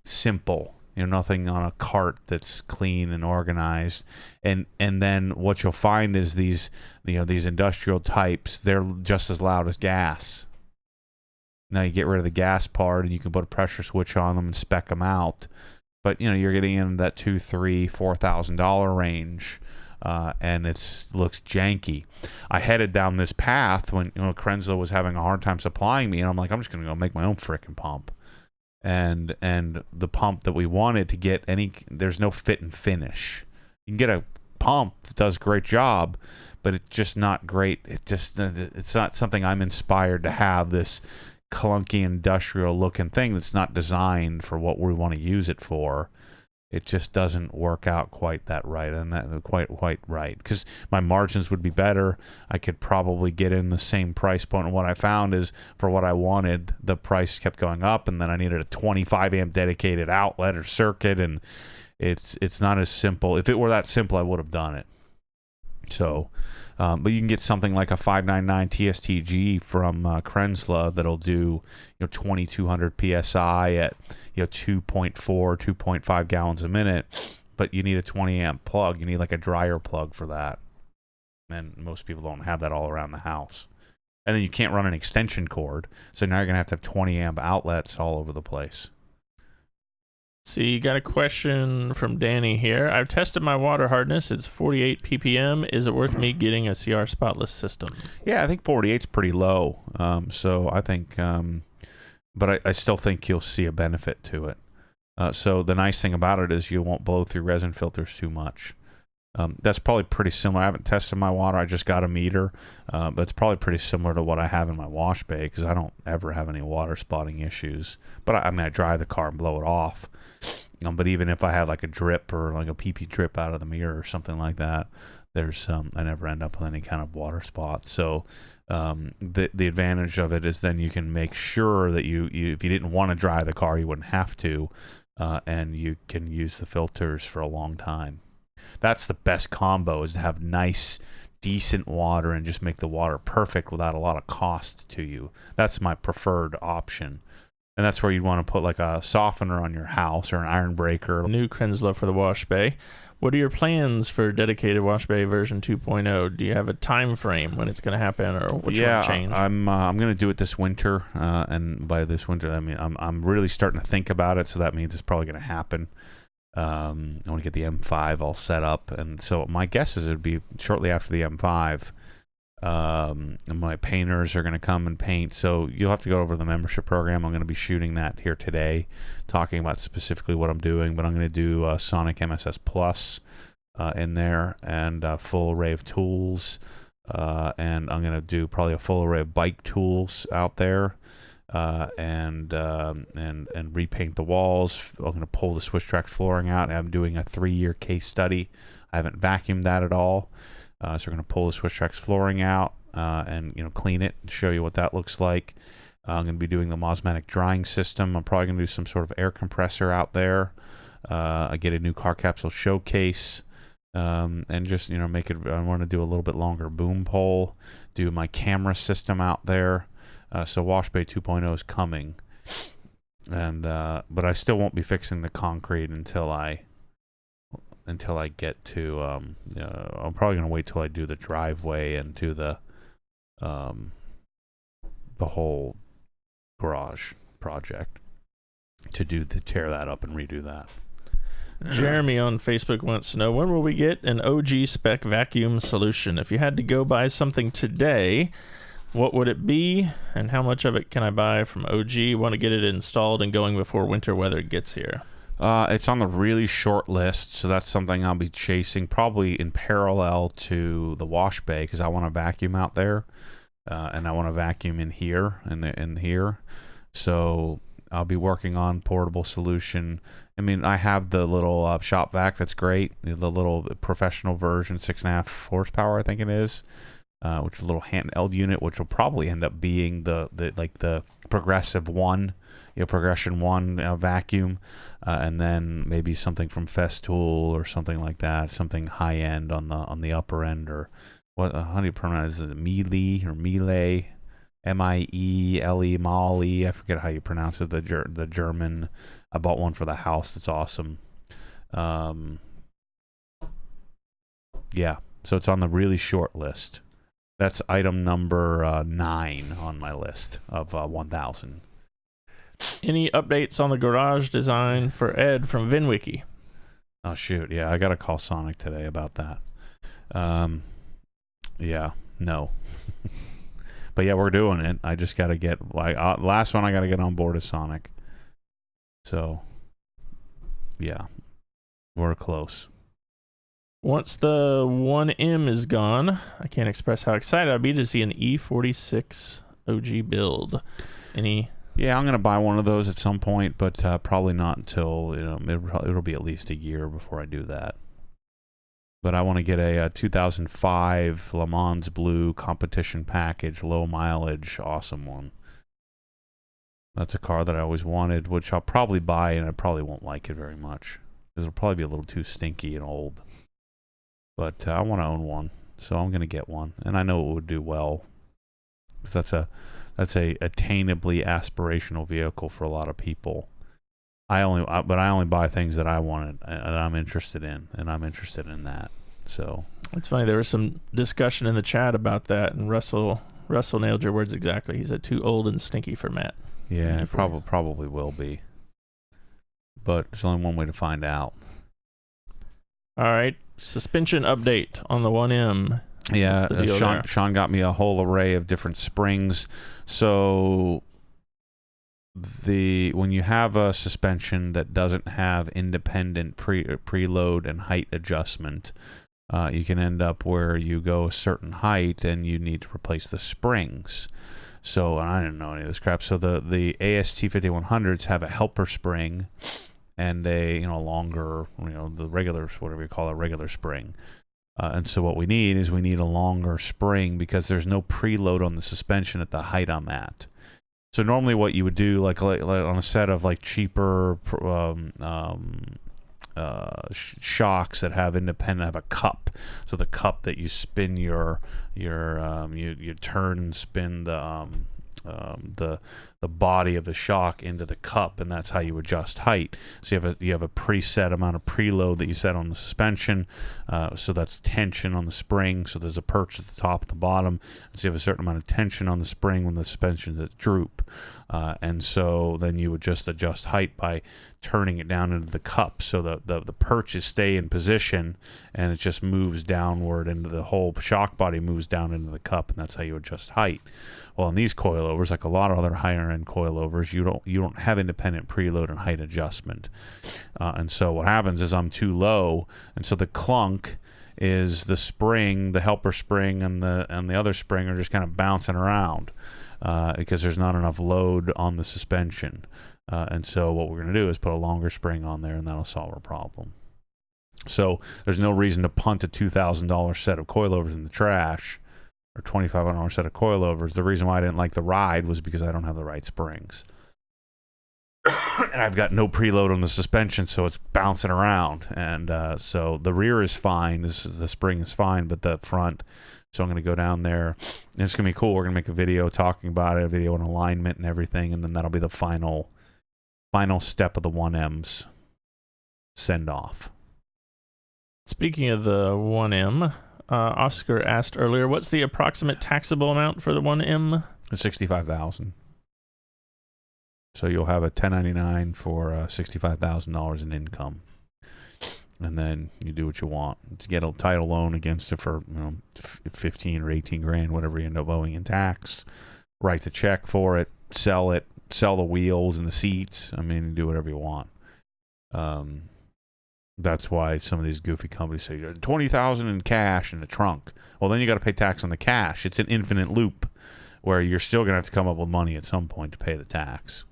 simple, nothing on a cart that's clean and organized. And then what you'll find is these industrial types, they're just as loud as gas. Now you get rid of the gas part, and you can put a pressure switch on them and spec them out. But you're getting into that $2,000, $3,000, $4,000 range, and it looks janky. I headed down this path when Kranzle was having a hard time supplying me, and I'm like, I'm just gonna go make my own frickin' pump. And the pump that we wanted to get, there's no fit and finish. You can get a pump that does a great job, but it's just not great. It's not something I'm inspired to have, this clunky industrial looking thing that's not designed for what we want to use it for. it just doesn't work out quite that right, and that quite right, because my margins would be better. I could probably get in the same price point. And what I found is, for what I wanted, the price kept going up, and then I needed a 25 amp dedicated outlet or circuit, and it's not as simple. If it were that simple, I would have done it. So, but you can get something like a 599 TSTG from Kranzle that'll do 2200 psi at 2.5 gallons a minute, but you need a 20 amp plug. You need like a dryer plug for that, and most people don't have that all around the house. And then you can't run an extension cord, so now you're gonna have to have 20 amp outlets all over the place. See, you got a question from Danny here. I've tested my water hardness. It's 48 ppm. Is it worth me getting a CR spotless system? Yeah, I think 48 is pretty low. So I think, but I still think you'll see a benefit to it. So the nice thing about it is you won't blow through resin filters too much. That's probably pretty similar. I haven't tested my water. I just got a meter. But it's probably pretty similar to what I have in my wash bay, because I don't ever have any water spotting issues. But I mean, I dry the car and blow it off. But even if I had like a drip or like a pee-pee drip out of the mirror or something like that, there's I never end up with any kind of water spot. So the advantage of it is then you can make sure that you if you didn't want to dry the car, you wouldn't have to, and you can use the filters for a long time. That's the best combo, is to have nice, decent water and just make the water perfect without a lot of cost to you. That's my preferred option. And that's where you'd want to put like a softener on your house or an iron breaker. New Kranzle for the wash bay. What are your plans for dedicated wash bay version 2.0? Do you have a time frame when it's going to happen, or what you want to change? I'm going to do it this winter, and by this winter, I mean I'm really starting to think about it. So that means it's probably going to happen. I want to get the M5 all set up, and so my guess is it'd be shortly after the M5. And my painters are going to come and paint, so you'll have to go over the membership program. I'm going to be shooting that here today, talking about specifically what I'm doing, but I'm going to do Sonic MSS Plus in there, and a full array of tools, and I'm going to do probably a full array of bike tools out there, and repaint the walls. I'm going to pull the Swiss Track flooring out. I'm doing a 3-year case study. I haven't vacuumed that at all. So we're going to pull the Swiss Tracks flooring out and clean it and show you what that looks like. I'm going to be doing the Mosmatic drying system. I'm probably going to do some sort of air compressor out there. I get a new car capsule showcase, and just make it. I want to do a little bit longer boom pole. Do my camera system out there. So Wash Bay 2.0 is coming, and but I still won't be fixing the concrete until I get to I'm probably gonna wait till I do the driveway and do the whole garage project to tear that up and redo that. Jeremy on Facebook wants to know, when will we get an OG spec vacuum solution? If you had to go buy something today, what would it be, and how much of it can I buy from OG? Want to get it installed and going before winter weather gets here. It's on the really short list, so that's something I'll be chasing probably in parallel to the wash bay, because I want to vacuum out there, and I want to vacuum in here and here. So I'll be working on portable solution. I mean, I have the little shop vac that's great, the little professional version, 6.5 horsepower, I think it is, which is a little handheld unit, which will probably end up being the progressive one. Progression 1 vacuum, and then maybe something from Festool or something like that, something high end on the upper end, or what? How do you pronounce it? Miele or Miele, Miele, Mali. I forget how you pronounce it. The German. I bought one for the house. It's awesome. Yeah, so it's on the really short list. That's item number 9 on my list of 1,000. Any updates on the garage design for Ed from VinWiki? Oh shoot, yeah, I gotta call Sonic today about that. Yeah, no. But yeah, we're doing it. I just gotta get last one I gotta get on board is Sonic. So yeah, we're close. Once the 1M is gone, I can't express how excited I'd be to see an E46 OG build. Any Yeah, I'm gonna buy one of those at some point, but probably not until it'll be at least a year before I do that. But I want to get a 2005 Le Mans Blue competition package, low mileage, awesome one. That's a car that I always wanted, which I'll probably buy, and I probably won't like it very much because it'll probably be a little too stinky and old. But I want to own one, so I'm gonna get one, and I know it would do well. That's a attainably aspirational vehicle for a lot of people. I only buy things that I want and I'm interested in, and I'm interested in that. So it's funny. There was some discussion in the chat about that, and Russell nailed your words exactly. He said too old and stinky for Matt. Yeah, it probably will be, but there's only one way to find out. All right, suspension update on the 1M. Yeah, Sean got me a whole array of different springs. So when you have a suspension that doesn't have independent preload and height adjustment, you can end up where you go a certain height and you need to replace the springs. So I didn't know any of this crap. So the AST 5100s have a helper spring and a longer, the regular, whatever you call a regular spring. And so what we need a longer spring because there's no preload on the suspension at the height I'm at. So normally what you would do, like on a set of like cheaper shocks that have a cup. So the cup that you spin you turn and spin the body of the shock into the cup, and that's how you adjust height. So you have a preset amount of preload that you set on the suspension, so that's tension on the spring. So there's a perch at the top, at the bottom. So you have a certain amount of tension on the spring when the suspension is droop, and so then you would just adjust height by turning it down into the cup. So the perches stay in position, and it just moves downward, and the whole shock body moves down into the cup, and that's how you adjust height. Well, in these coilovers, like a lot of other higher end coilovers, you don't have independent preload and height adjustment, and so what happens is I'm too low, and so the clunk is the spring, the helper spring, and the other spring are just kind of bouncing around because there's not enough load on the suspension, and so what we're going to do is put a longer spring on there, and that'll solve our problem. So there's no reason to punt a $2,000 set of coilovers in the trash, or $2,500 set of coilovers. The reason why I didn't like the ride was because I don't have the right springs. And I've got no preload on the suspension, so it's bouncing around. And so the rear is fine. The spring is fine, but the front. So I'm going to go down there. And it's going to be cool. We're going to make a video talking about it, a video on alignment and everything, and then that'll be the final step of the 1M's send-off. Speaking of the 1M, Oscar asked earlier, what's the approximate taxable amount for the 1M? $65,000. So you'll have a 1099 for $65,000 in income, and then you do what you want. To get a title loan against it for 15 or 18 grand, whatever you end up owing in tax. Write the check for it, sell the wheels and the seats. I mean, do whatever you want. That's why some of these goofy companies say $20,000 in cash in the trunk. Well, then you got to pay tax on the cash. It's an infinite loop where you're still going to have to come up with money at some point to pay the tax.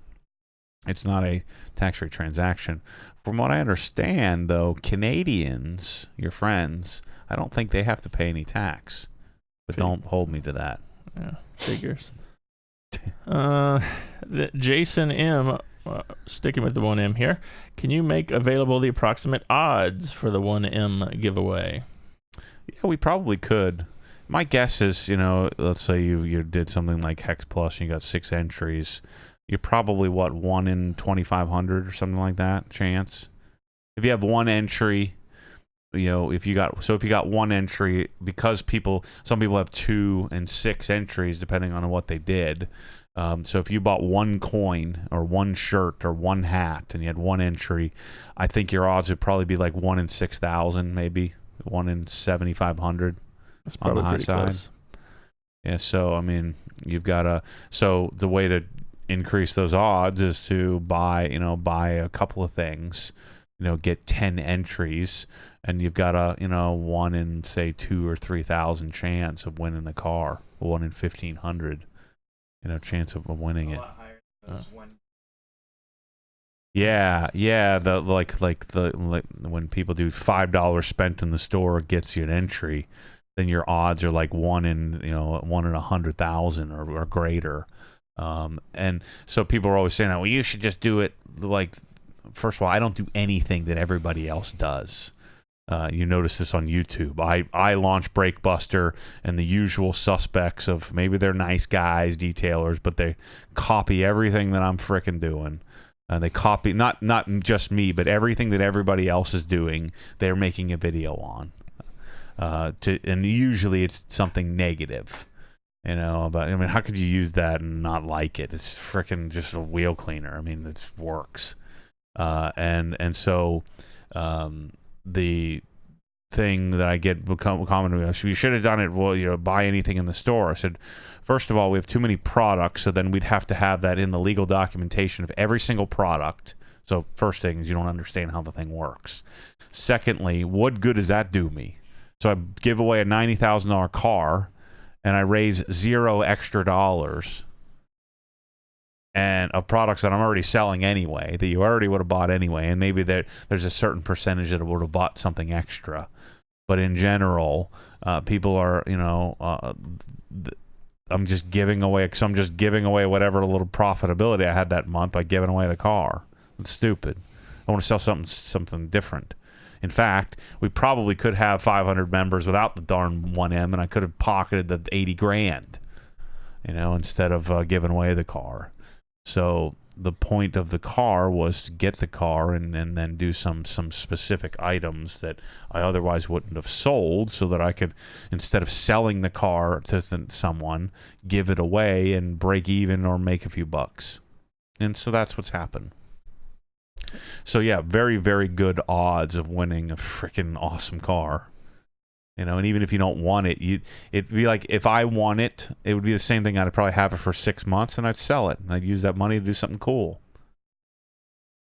It's not a tax-free transaction. From what I understand, though, Canadians, your friends, I don't think they have to pay any tax. But don't hold me to that. Yeah, figures. Jason M., sticking with the 1M here, can you make available the approximate odds for the 1M giveaway? Yeah, we probably could. My guess is, let's say you did something like Hex Plus and you got 6 entries. You're probably, 1 in 2,500 or something like that chance. If you have 1 entry, if you got 1 entry, because some people have 2 and 6 entries depending on what they did. So if you bought 1 coin or 1 shirt or 1 hat and you had 1 entry, I think your odds would probably be like 1 in 6,000, maybe 1 in 7,500. That's probably on the high pretty side. Close. Yeah, so I mean, you've got so the way to increase those odds is to buy a couple of things, get 10 entries, and you've got a 1 in say 2,000 or 3,000 chance of winning the car, 1 in 1,500. Chance of winning it. Yeah. The like when people do $5 spent in the store gets you an entry, then your odds are like 1 in 100,000 or greater. And so people are always saying, well, you should just do it. Like, first of all, I don't do anything that everybody else does. You notice this on YouTube. I launch Breakbuster and the usual suspects of maybe they're nice guys, detailers, but they copy everything that I'm frickin' doing. They copy not just me, but everything that everybody else is doing. They're making a video on. And usually it's something negative. But I mean, how could you use that and not like it? It's frickin' just a wheel cleaner. I mean, it works. And so the thing that I get commented, you should have done it. Well, buy anything in the store. I said, first of all, we have too many products, so then we'd have to have that in the legal documentation of every single product. So first thing is you don't understand how the thing works. Secondly, what good does that do me? So I give away a $90,000 car, and I raise $0 extra dollars, and of products that I'm already selling anyway, that you already would have bought anyway, and maybe there's a certain percentage that would have bought something extra. But in general, people are, I'm just giving away whatever little profitability I had that month by giving away the car. It's stupid. I want to sell something different. In fact, we probably could have 500 members without the darn 1M, and I could have pocketed the 80 grand, instead of giving away the car. So the point of the car was to get the car and then do some specific items that I otherwise wouldn't have sold, so that I could, instead of selling the car to someone, give it away and break even or make a few bucks. And so that's what's happened. So yeah, very, very good odds of winning a freaking awesome car. And even if you don't want it, it'd be like, if I want it, it would be the same thing. I'd probably have it for 6 months and I'd sell it, and I'd use that money to do something cool.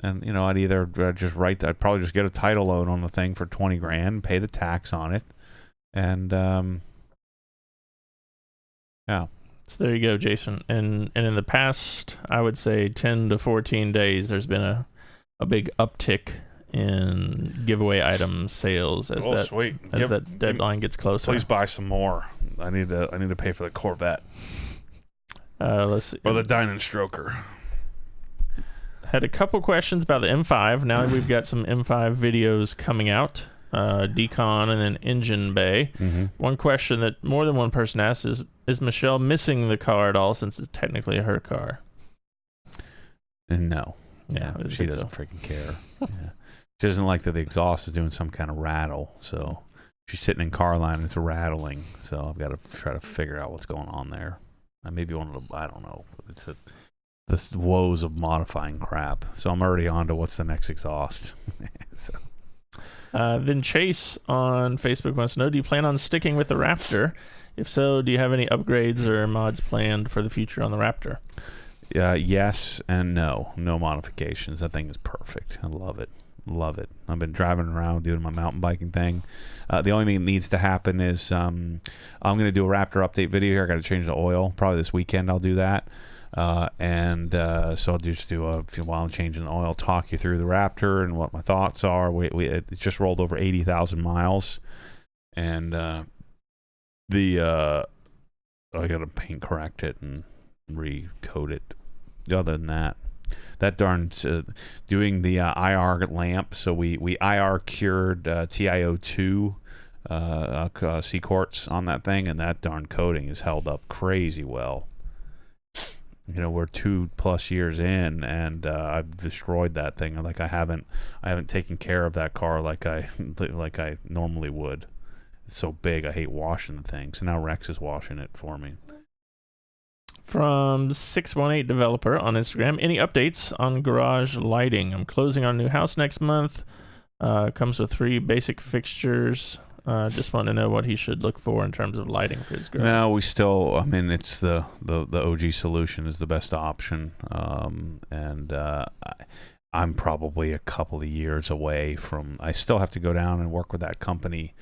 And I'd probably just get a title loan on the thing for 20 grand, pay the tax on it, and yeah. So there you go, Jason. And in the past, I would say 10 to 14 days, there's been a big uptick in giveaway item sales as that deadline gets closer. Please buy some more. I need to pay for the Corvette. Let's see. Or the Dynan Stroker. Had a couple questions about the M5. Now we've got some M5 videos coming out. Decon and then engine bay. Mm-hmm. One question that more than one person asked is Michelle missing the car at all, since it's technically her car? And no. Yeah, she doesn't freaking care. Yeah. She doesn't like that the exhaust is doing some kind of rattle, so she's sitting in car line and it's rattling. So I've got to try to figure out what's going on there. I maybe one of the, I don't know. It's the woes of modifying crap. So I'm already on to what's the next exhaust. So. Then Chase on Facebook wants to know, do you plan on sticking with the Raptor? If so, do you have any upgrades or mods planned for the future on the Raptor? Yes and no. No modifications. That thing is perfect. I love it. Love it. I've been driving around doing my mountain biking thing. The only thing that needs to happen is I'm going to do a Raptor update video here. I got to change the oil. Probably this weekend I'll do that. So I'll just do while I'm changing the oil, talk you through the Raptor and what my thoughts are. It's just rolled over 80,000 miles, and I got to paint correct it and recoat it. Other than that darn doing the IR lamp. So we IR cured TiO2 C quartz on that thing, and that darn coating is held up crazy well. We're 2+ years in, and I've destroyed that thing. Like I haven't taken care of that car like I normally would. It's so big, I hate washing the thing. So now Rex is washing it for me. From 618 developer on Instagram, any updates on garage lighting? I'm closing on a new house next month. Comes with 3 basic fixtures. Just want to know what he should look for in terms of lighting for his garage. No, we still, it's the OG solution is the best option. I'm probably a couple of years away from, I still have to go down and work with that company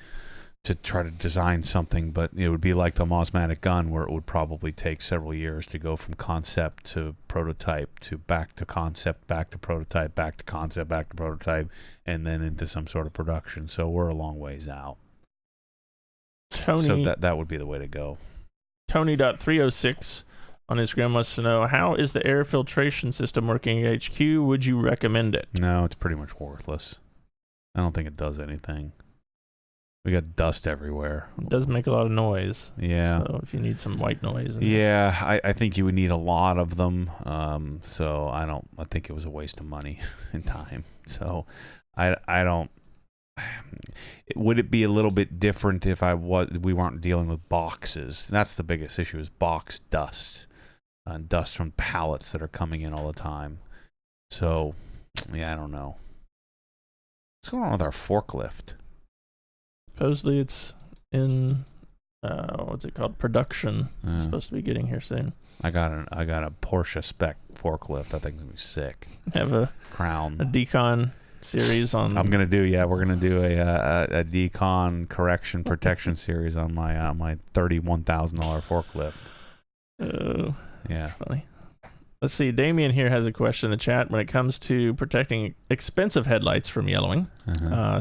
to try to design something, but it would be like the Mosmatic gun, where it would probably take several years to go from concept to prototype to back to concept, back to prototype, back to concept, back to prototype, and then into some sort of production. So we're a long ways out. Tony, so that would be the way to go. Tony.306 on Instagram wants to know, how is the air filtration system working at HQ? Would you recommend it? No, it's pretty much worthless. I don't think it does anything. We got dust everywhere. It does make a lot of noise. Yeah. So if you need some white noise. Yeah, I think you would need a lot of them. So I think it was a waste of money and time. So I don't. Would it be a little bit different if we weren't dealing with boxes? That's the biggest issue, is box dust. Dust from pallets that are coming in all the time. So, yeah, I don't know. What's going on with our forklift? Supposedly it's in, what's it called? Production. It's supposed to be getting here soon. I got a Porsche spec forklift. That thing's gonna be sick. Have a Crown. A decon series on. We're gonna do a decon correction protection series on my $31,000 forklift. Oh, yeah, that's funny. Let's see. Damien here has a question in the chat. When it comes to protecting expensive headlights from yellowing,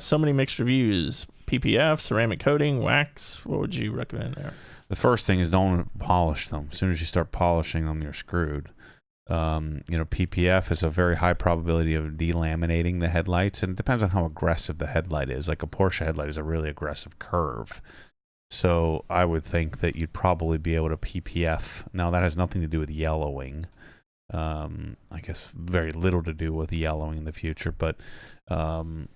so many mixed reviews. PPF, ceramic coating, wax. What would you recommend there? The first thing is don't polish them. As soon as you start polishing them, you're screwed. PPF has a very high probability of delaminating the headlights, and it depends on how aggressive the headlight is. Like a Porsche headlight is a really aggressive curve. So I would think that you'd probably be able to PPF. Now, that has nothing to do with yellowing. I guess very little to do with yellowing in the future, but the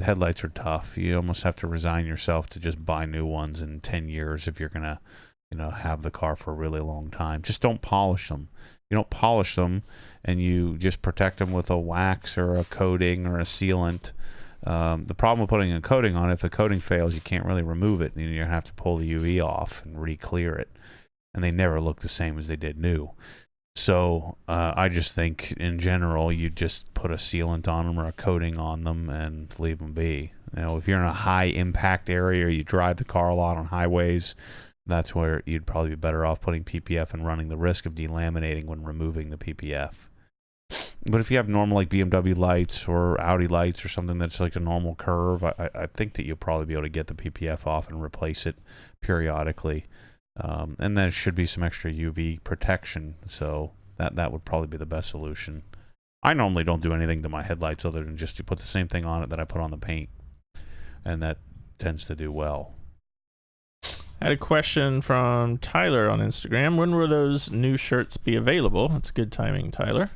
headlights are tough. You almost have to resign yourself to just buy new ones in 10 years if you're gonna have the car for a really long time. Just don't polish them. You don't polish them, and you just protect them with a wax or a coating or a sealant. The problem with putting a coating on it, if the coating fails, you can't really remove it, and you're gonna have to pull the UV off and re-clear it, and they never look the same as they did new. So I just think in general you just put a sealant on them or a coating on them and leave them be. If you're in a high impact area or you drive the car a lot on highways, that's where you'd probably be better off putting PPF and running the risk of delaminating when removing the PPF. But if you have normal like BMW lights or Audi lights or something that's like a normal curve, I think that you'll probably be able to get the PPF off and replace it periodically. And there should be some extra UV protection, so that would probably be the best solution. I normally don't do anything to my headlights other than just to put the same thing on it that I put on the paint, and that tends to do well. I had a question from Tyler on Instagram. When will those new shirts be available? That's good timing, Tyler.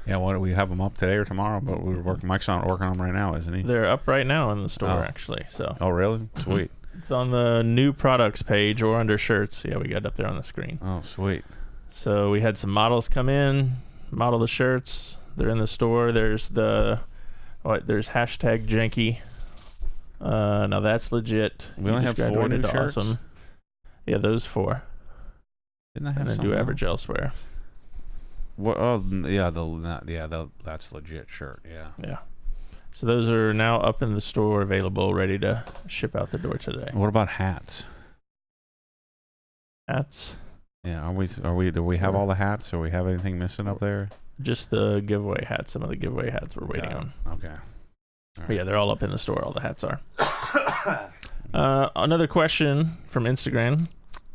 Yeah, why don't we have them up today or tomorrow? But Mike's not working on them right now, isn't he? They're up right now in the store, actually. So. Oh, really? Sweet. It's on the new products page or under shirts. Yeah, we got it up there on the screen. Oh, sweet. So we had some models come in, model the shirts. They're in the store. There's there's hashtag janky. Now that's legit. We only have 4 new shirts? Awesome. Yeah, those 4. Didn't I have and then do average elsewhere. What? Oh, yeah, that's legit shirt. Yeah. Yeah. So those are now up in the store, available, ready to ship out the door today. What about hats? Hats? Yeah, do we have all the hats, or we have anything missing up there? Just the giveaway hats. Some of the giveaway hats we're waiting on. Okay. All right. But yeah, they're all up in the store. All the hats are. Another question from Instagram.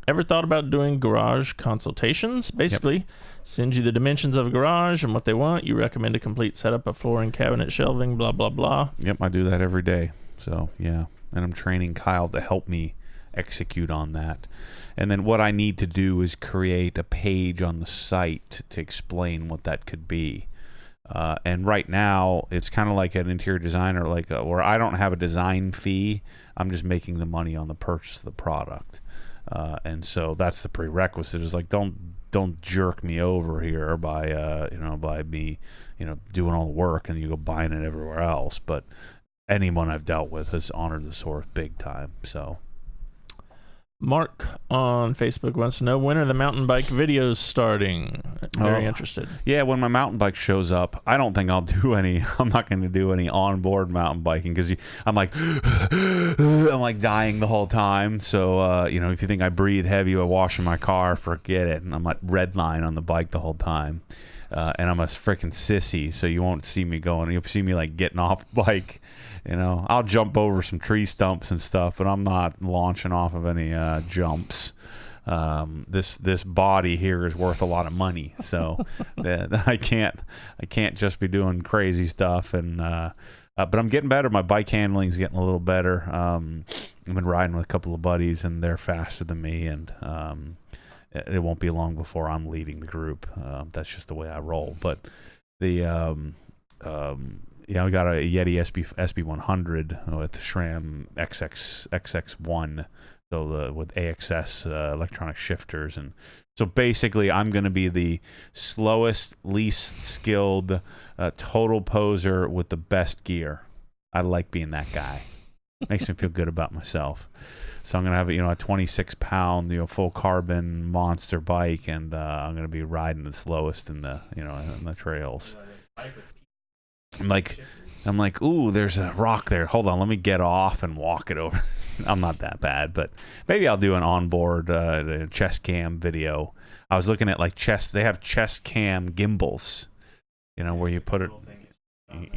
Ever thought about doing garage consultations? Basically, send you the dimensions of a garage and what they want. You recommend a complete setup of flooring, cabinet, shelving, blah, blah, blah. Yep, I do that every day. So, yeah. And I'm training Kyle to help me execute on that. And then what I need to do is create a page on the site to explain what that could be. And right now, it's kind of like an interior designer, where I don't have a design fee. I'm just making the money on the purchase of the product. And so that's the prerequisite, is like, don't jerk me over here by me, doing all the work and you go buying it everywhere else. But anyone I've dealt with has honored the source big time. So Mark on Facebook wants to know, when are the mountain bike videos starting? Very interested. Yeah, when my mountain bike shows up, I don't think I'll do any. I'm not going to do any onboard mountain biking because I'm like, I'm like dying the whole time. So if you think I breathe heavy while washing my car, forget it. And I'm at red line on the bike the whole time. And I'm a freaking sissy, so you won't see me going. You'll see me like getting off the bike. I'll jump over some tree stumps and stuff, but I'm not launching off of any jumps. This body here is worth a lot of money, so I can't just be doing crazy stuff. And but I'm getting better. My bike handling's getting a little better. I've been riding with a couple of buddies, and they're faster than me, and it won't be long before I'm leading the group. That's just the way I roll. But we got a Yeti SB100 with SRAM XX1, so with AXS electronic shifters, and so basically I'm going to be the slowest, least skilled, total poser with the best gear. I like being that guy. Makes me feel good about myself. So I'm gonna have a 26-pound full carbon monster bike, and I'm gonna be riding the slowest in the in the trails. I'm like, ooh, there's a rock there. Hold on, let me get off and walk it over. I'm not that bad, but maybe I'll do an onboard chest cam video. I was looking at they have chest cam gimbals, where you put it.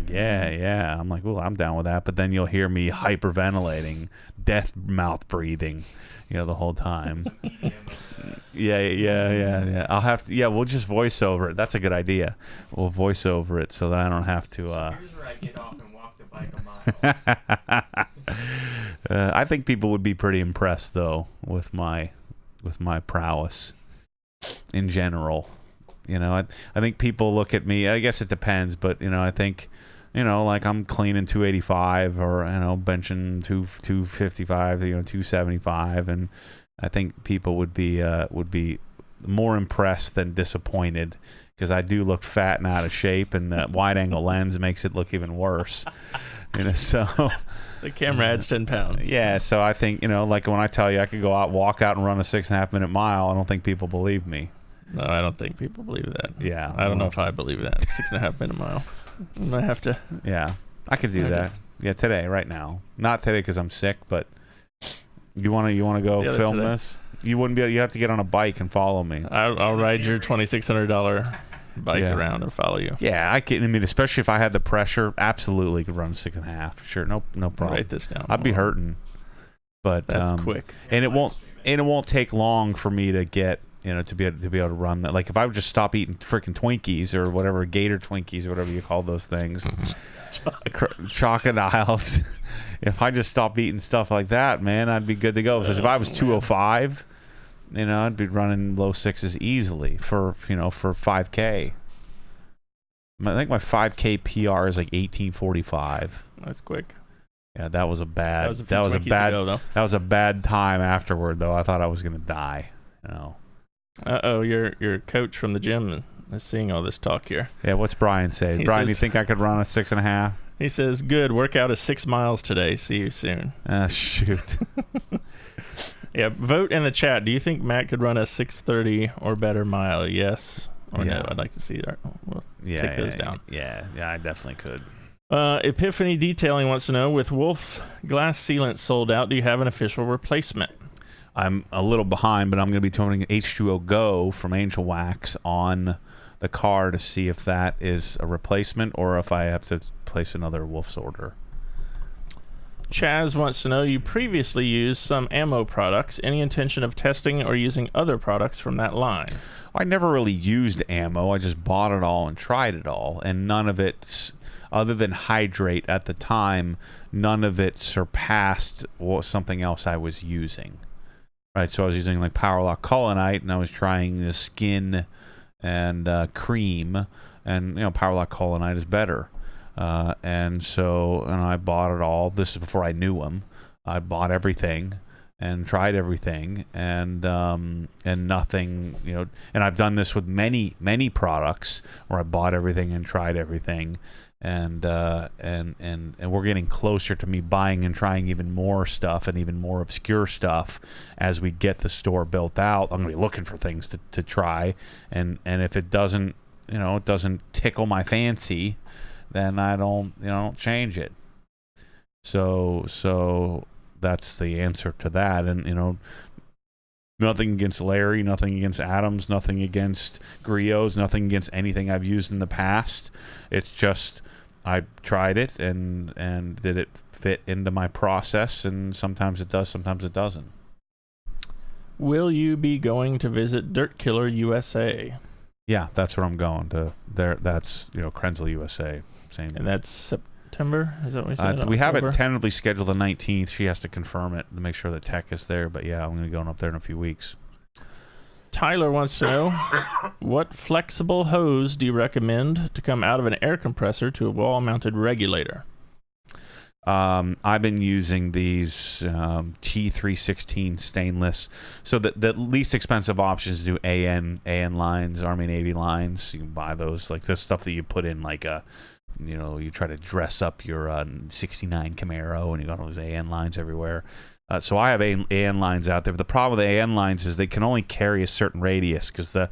Yeah. I'm like, well, I'm down with that. But then you'll hear me hyperventilating, death mouth breathing, the whole time. Yeah. I'll have to. Yeah, we'll just voice over it. That's a good idea. We'll voice over it so that I don't have to. Here's where I get off and walk the bike a mile. I think people would be pretty impressed though with my prowess in general. I think people look at me. I guess it depends, but I think, like I'm cleaning 285 or benching 255, 275, and I think people would be more impressed than disappointed because I do look fat and out of shape, and the wide angle lens makes it look even worse. So the camera adds 10 pounds. Yeah, so I think like when I tell you I could walk out and run a 6.5 minute mile, I don't think people believe me. No, I don't think people believe that. Yeah. I don't know if I believe that. 6.5 minute mile. I might have to. Yeah. I could do that. Yeah, today, right now. Not today because I'm sick, but you want to go film today. This? You wouldn't be. You have to get on a bike and follow me. I'll ride your $2,600 bike around and follow you. Yeah, I can. I mean, especially if I had the pressure, absolutely could run 6.5. Sure, no problem. Write this down. I'd be hurting, but that's quick. And it won't take long for me to get. To be able to run that. Like if I would just stop eating freaking Twinkies or whatever, Gator Twinkies or whatever you call those things, crocodiles. If I just stop eating stuff like that, man, I'd be good to go. Because if I was 205, I'd be running low sixes easily for 5K. I think my 5K PR is like 18:45. That's quick. Yeah, that was a bad time afterward though. I thought I was gonna die. Your coach from the gym is seeing all this talk here. Yeah, what's Brian say? Brian, you think I could run a 6.5? He says, good, workout is 6 miles today. See you soon. Shoot. Yeah, vote in the chat. Do you think Matt could run a 6:30 or better mile? Yes or no? I'd like to see that. We'll take those down. Yeah, I definitely could. Epiphany Detailing wants to know, with Wolf's glass sealant sold out, do you have an official replacement? I'm a little behind, but I'm going to be turning H2O Go from Angel Wax on the car to see if that is a replacement or if I have to place another Wolf's order. Chaz wants to know, you previously used some ammo products. Any intention of testing or using other products from that line? I never really used ammo. I just bought it all and tried it all, and none of it, other than Hydrate at the time, none of it surpassed something else I was using. Right, so I was using like Powerlock Colonite, and I was trying the Skin and Cream, and Powerlock Colonite is better. And I bought it all. This is before I knew them. I bought everything and tried everything, and nothing. And I've done this with many products where I bought everything and tried everything, and we're getting closer to me buying and trying even more stuff and even more obscure stuff as we get the store built out. I'm gonna be looking for things to try, and if it doesn't, it doesn't tickle my fancy, then I don't change it. So that's the answer to that. And nothing against Larry, nothing against Adams, nothing against Griots, nothing against anything I've used in the past. It's just I tried it and did it fit into my process, and sometimes it does, sometimes it doesn't. Will you be going to visit Dirt Killer USA? Yeah, that's where I'm going to. There, that's Kranzle USA. Same. And that's September. Is that what we said? We have it tentatively scheduled the 19th. She has to confirm it to make sure that tech is there. But yeah, I'm going to be going up there in a few weeks. Tyler wants to know, what flexible hose do you recommend to come out of an air compressor to a wall-mounted regulator? I've been using these T316 stainless. So the least expensive options do AN lines, Army Navy lines. You can buy those, like this stuff that you put in like a, you try to dress up your 69 Camaro and you got all those AN lines everywhere. So I have AN lines out there. But the problem with the AN lines is they can only carry a certain radius because the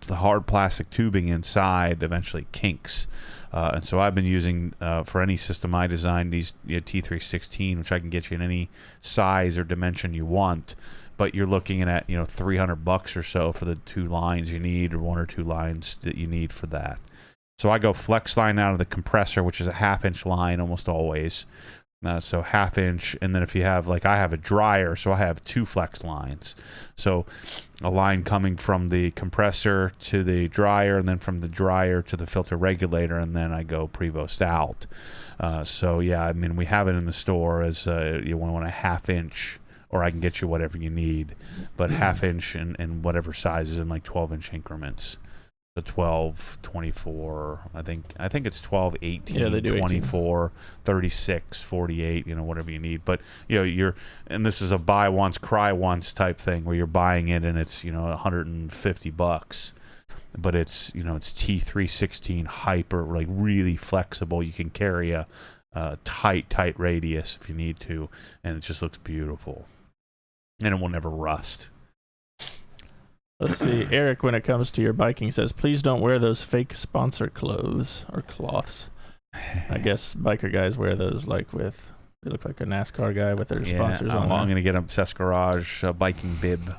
hard plastic tubing inside eventually kinks. And so I've been using, for any system I designed, these T316, which I can get you in any size or dimension you want. But you're looking at $300 or so for the 2 lines you need, or 1 or 2 lines that you need for that. So I go flex line out of the compressor, which is a 1/2-inch line almost always. So 1/2 inch, and then if you have, like I have a dryer, so I have 2 flex lines. So a line coming from the compressor to the dryer, and then from the dryer to the filter regulator, and then I go Prevost out. So yeah, I mean, we have it in the store as you want a 1/2 inch, or I can get you whatever you need, but 1/2 inch and whatever size is in like 12-inch increments. The 12, 24, I think it's 12, 18, yeah, they do 24, 18. 36, 48, whatever you need. But and this is a buy once, cry once type thing where you're buying it and it's $150, but it's it's T316 hyper, like really flexible. You can carry a tight radius if you need to, and it just looks beautiful, and it will never rust. Let's see. Eric, when it comes to your biking, says, please don't wear those fake sponsor clothes or cloths. I guess biker guys wear those they look like a NASCAR guy with their sponsors on. I'm going to get a Obsessed Garage biking bib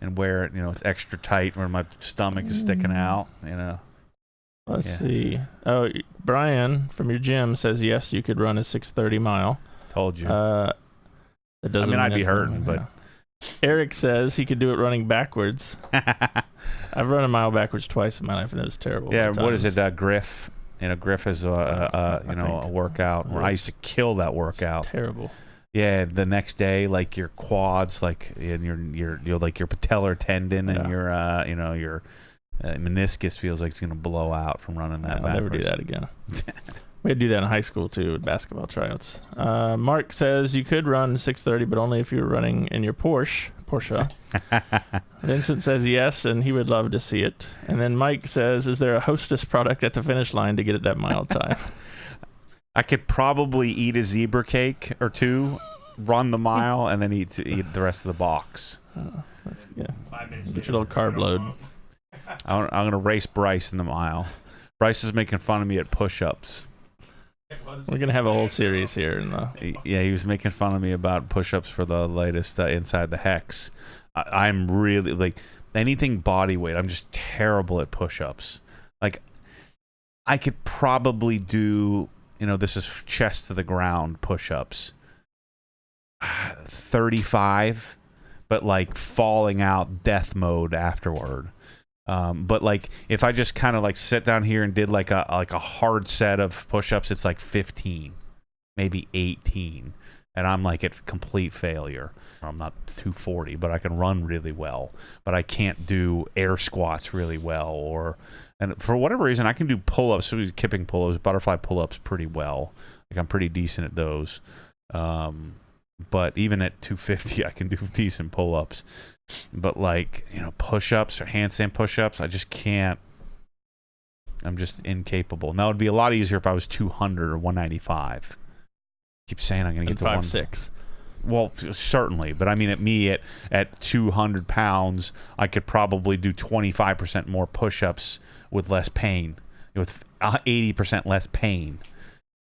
and wear it, it's extra tight where my stomach is sticking out, Let's see. Oh, Brian from your gym says, yes, you could run a 630 mile. Told you. It doesn't I'd be hurting, but... Eric says he could do it running backwards. I've run a mile backwards twice in my life, and it was terrible. Yeah, what is it? Griff. Griff is a workout. Where I used to kill that workout. It's terrible. Yeah, the next day, like your quads, and your like your patellar tendon and your your meniscus feels like it's gonna blow out from running that. I'll never do that again. We had to do that in high school, too, with basketball tryouts. Mark says you could run 630, but only if you were running in your Porsche. Vincent says yes, and he would love to see it. And then Mike says, is there a Hostess product at the finish line to get it that mile time? I could probably eat a zebra cake or 2, run the mile, and then eat the rest of the box. Yeah. Get your little carb load. I'm going to race Bryce in the mile. Bryce is making fun of me at push-ups. We're going to have a whole series here. Yeah, he was making fun of me about push-ups for the latest Inside the Hex. I'm really, like, anything body weight, I'm just terrible at push-ups. Like, I could probably do, this is chest to the ground push-ups. 35, but, like, falling out death mode afterward. But like if I just kind of like sit down here and did like a hard set of push-ups, it's like 15, maybe 18, and I'm like at complete failure. I'm not 240, but I can run really well, but I can't do air squats really well, and for whatever reason I can do pull-ups, so kipping pull-ups, butterfly pull-ups pretty well. Like I'm pretty decent at those. But even at 250 I can do decent pull-ups. But like, push-ups or handstand push-ups, I just can't. I'm just incapable. Now it'd be a lot easier if I was 200 or 195. Keep saying I'm going to get to 5'6". Well, certainly, but I mean, at 200 pounds, I could probably do 25% more push-ups with less pain, with 80% less pain.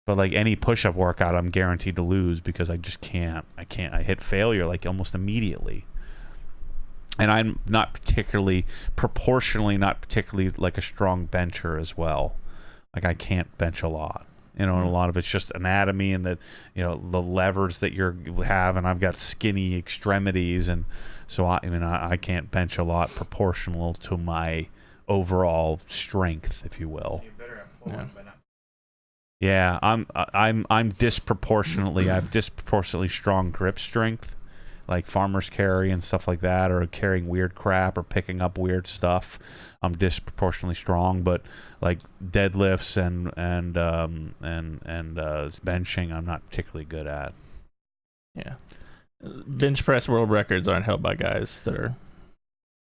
But like any push-up workout, I'm guaranteed to lose because I just can't. I hit failure like almost immediately. And I'm proportionally not particularly like a strong bencher as well. Like I can't bench a lot. And a lot of it's just anatomy and the levers that you have, and I've got skinny extremities, and so I can't bench a lot proportional to my overall strength, if you will. Yeah, I'm disproportionately. I have disproportionately strong grip strength, like farmers carry and stuff like that, or carrying weird crap or picking up weird stuff. I'm disproportionately strong, but like deadlifts and benching, I'm not particularly good at. Yeah, bench press world records aren't held by guys that are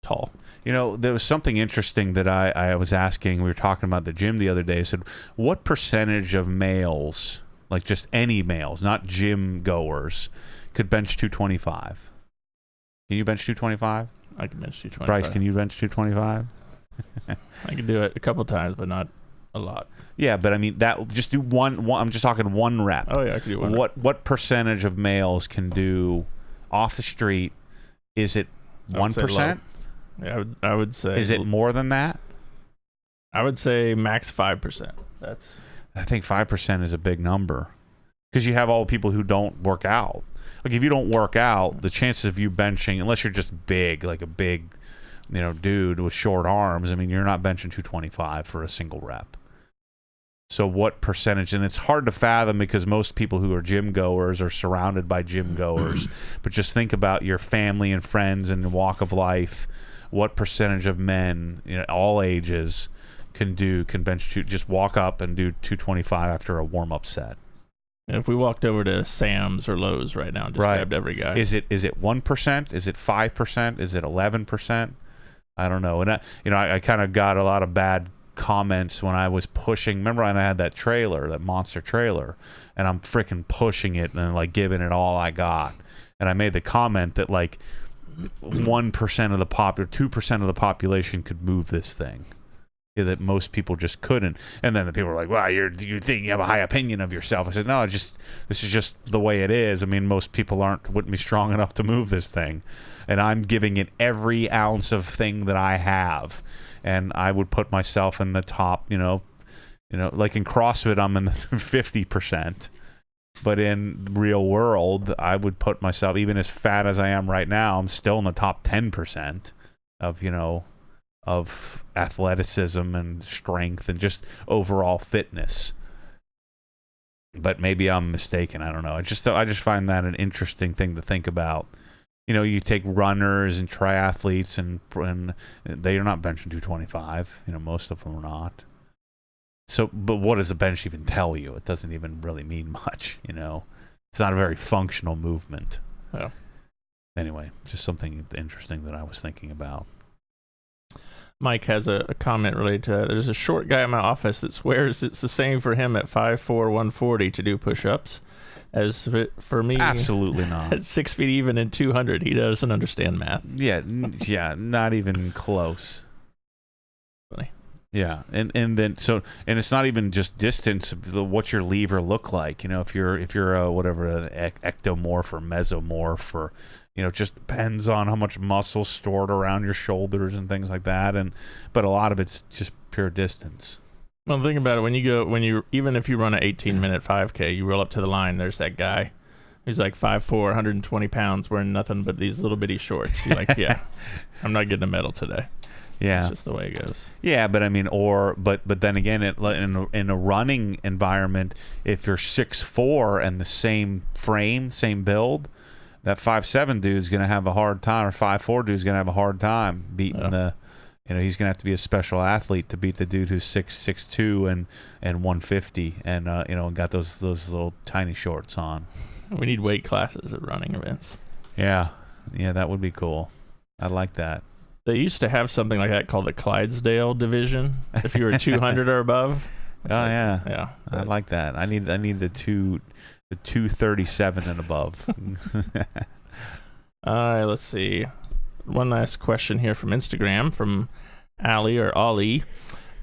tall. There was something interesting that I was asking. We were talking about the gym the other day. I said, what percentage of males, like just any males, not gym goers, could bench 225? Can you bench 225? I can bench 225. Bryce, can you bench 225? I can do it a couple times, but not a lot. Yeah, but I mean that. Just do one. I'm just talking one rep. Oh yeah, I can do one. What percentage of males can do off the street? Is it 1%? Yeah, I would say. Is it more than that? I would say max 5%. I think 5% is a big number because you have all the people who don't work out. Like if you don't work out, the chances of you benching, unless you're just big, like a big, dude with short arms, I mean, you're not benching 225 for a single rep. So what percentage? And it's hard to fathom because most people who are gym goers are surrounded by gym goers. But just think about your family and friends and walk of life. What percentage of men, all ages, can bench just walk up and do 225 after a warm-up set? And if we walked over to Sam's or Lowe's right now and just grabbed every guy. Is it 1%? Is it 5%? Is it 11%? I don't know. And I kind of got a lot of bad comments when I was pushing. Remember when I had that trailer, that monster trailer, and I'm freaking pushing it and like giving it all I got. And I made the comment that like 1% of the 2% of the population could move this thing. That most people just couldn't. And then the people were like, "Wow, you think you have a high opinion of yourself?" I said, "No, this is just the way it is. I mean, most people wouldn't be strong enough to move this thing, and I'm giving it every ounce of thing that I have, and I would put myself in the top. Like in CrossFit, I'm in the 50%, but in real world, I would put myself, even as fat as I am right now, I'm still in the top 10% of athleticism and strength and just overall fitness. But maybe I'm mistaken. I don't know. I just find that an interesting thing to think about. You take runners and triathletes and they are not benching 225. Most of them are not. So, but what does the bench even tell you? It doesn't even really mean much. It's not a very functional movement. Yeah. Anyway, just something interesting that I was thinking about. Mike has a comment related to that. There's a short guy in my office that swears it's the same for him at 5'4", 140 to do push-ups as for me. Absolutely not. At 6 feet even and 200, he doesn't understand math. Yeah, not even close. Funny. Yeah, and it's not even just distance. What's your lever look like? If you're an ectomorph or mesomorph or. It just depends on how much muscle stored around your shoulders and things like that. But a lot of it's just pure distance. Well, think about it. Even if you run an 18-minute 5K, you roll up to the line. There's that guy who's like 5'4", 120 pounds, wearing nothing but these little bitty shorts. You're like, yeah, I'm not getting a medal today. Yeah, it's just the way it goes. Yeah, but I mean, but then again, in a running environment, if you're 6'4" and the same frame, same build. That 5'7" dude's gonna have a hard time, or 5'4" dude's gonna have a hard time beating he's gonna have to be a special athlete to beat the dude who's 6'2" and 150 and got those little tiny shorts on. We need weight classes at running events. Yeah, that would be cool. I like that. They used to have something like that called the Clydesdale division. If you were 200 or above. Yeah. I like that. I need the 237 and above. All right, let's see. One last question here from Instagram from Ali or Ollie.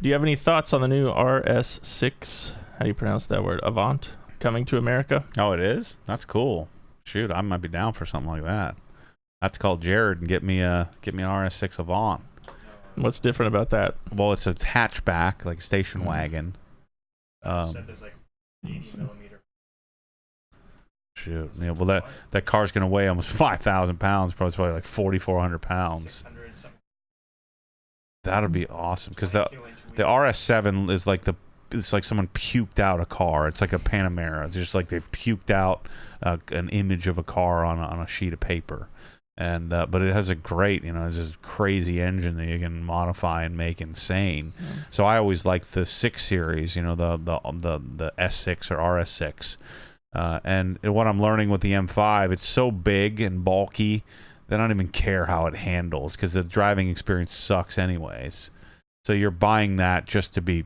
Do you have any thoughts on the new RS6? How do you pronounce that word? Avant coming to America? Oh, it is? That's cool. Shoot, I might be down for something like that. I have to call Jared and get me an RS6 Avant. What's different about that? Well, it's a hatchback, like station wagon. Said there's like 80 millimeter. Shoot, yeah. Well, that car's gonna weigh almost 5,000 pounds. Probably like 4,400 pounds. 600 something. That'd be awesome because the RS7 is like it's like someone puked out a car. It's like a Panamera. It's just like they've puked out an image of a car on a sheet of paper. And but it has a great, it's this crazy engine that you can modify and make insane. So I always liked the 6 series, the S6 or RS6. And what I'm learning with the M5, it's so big and bulky, they don't even care how it handles because the driving experience sucks anyways. So you're buying that just to be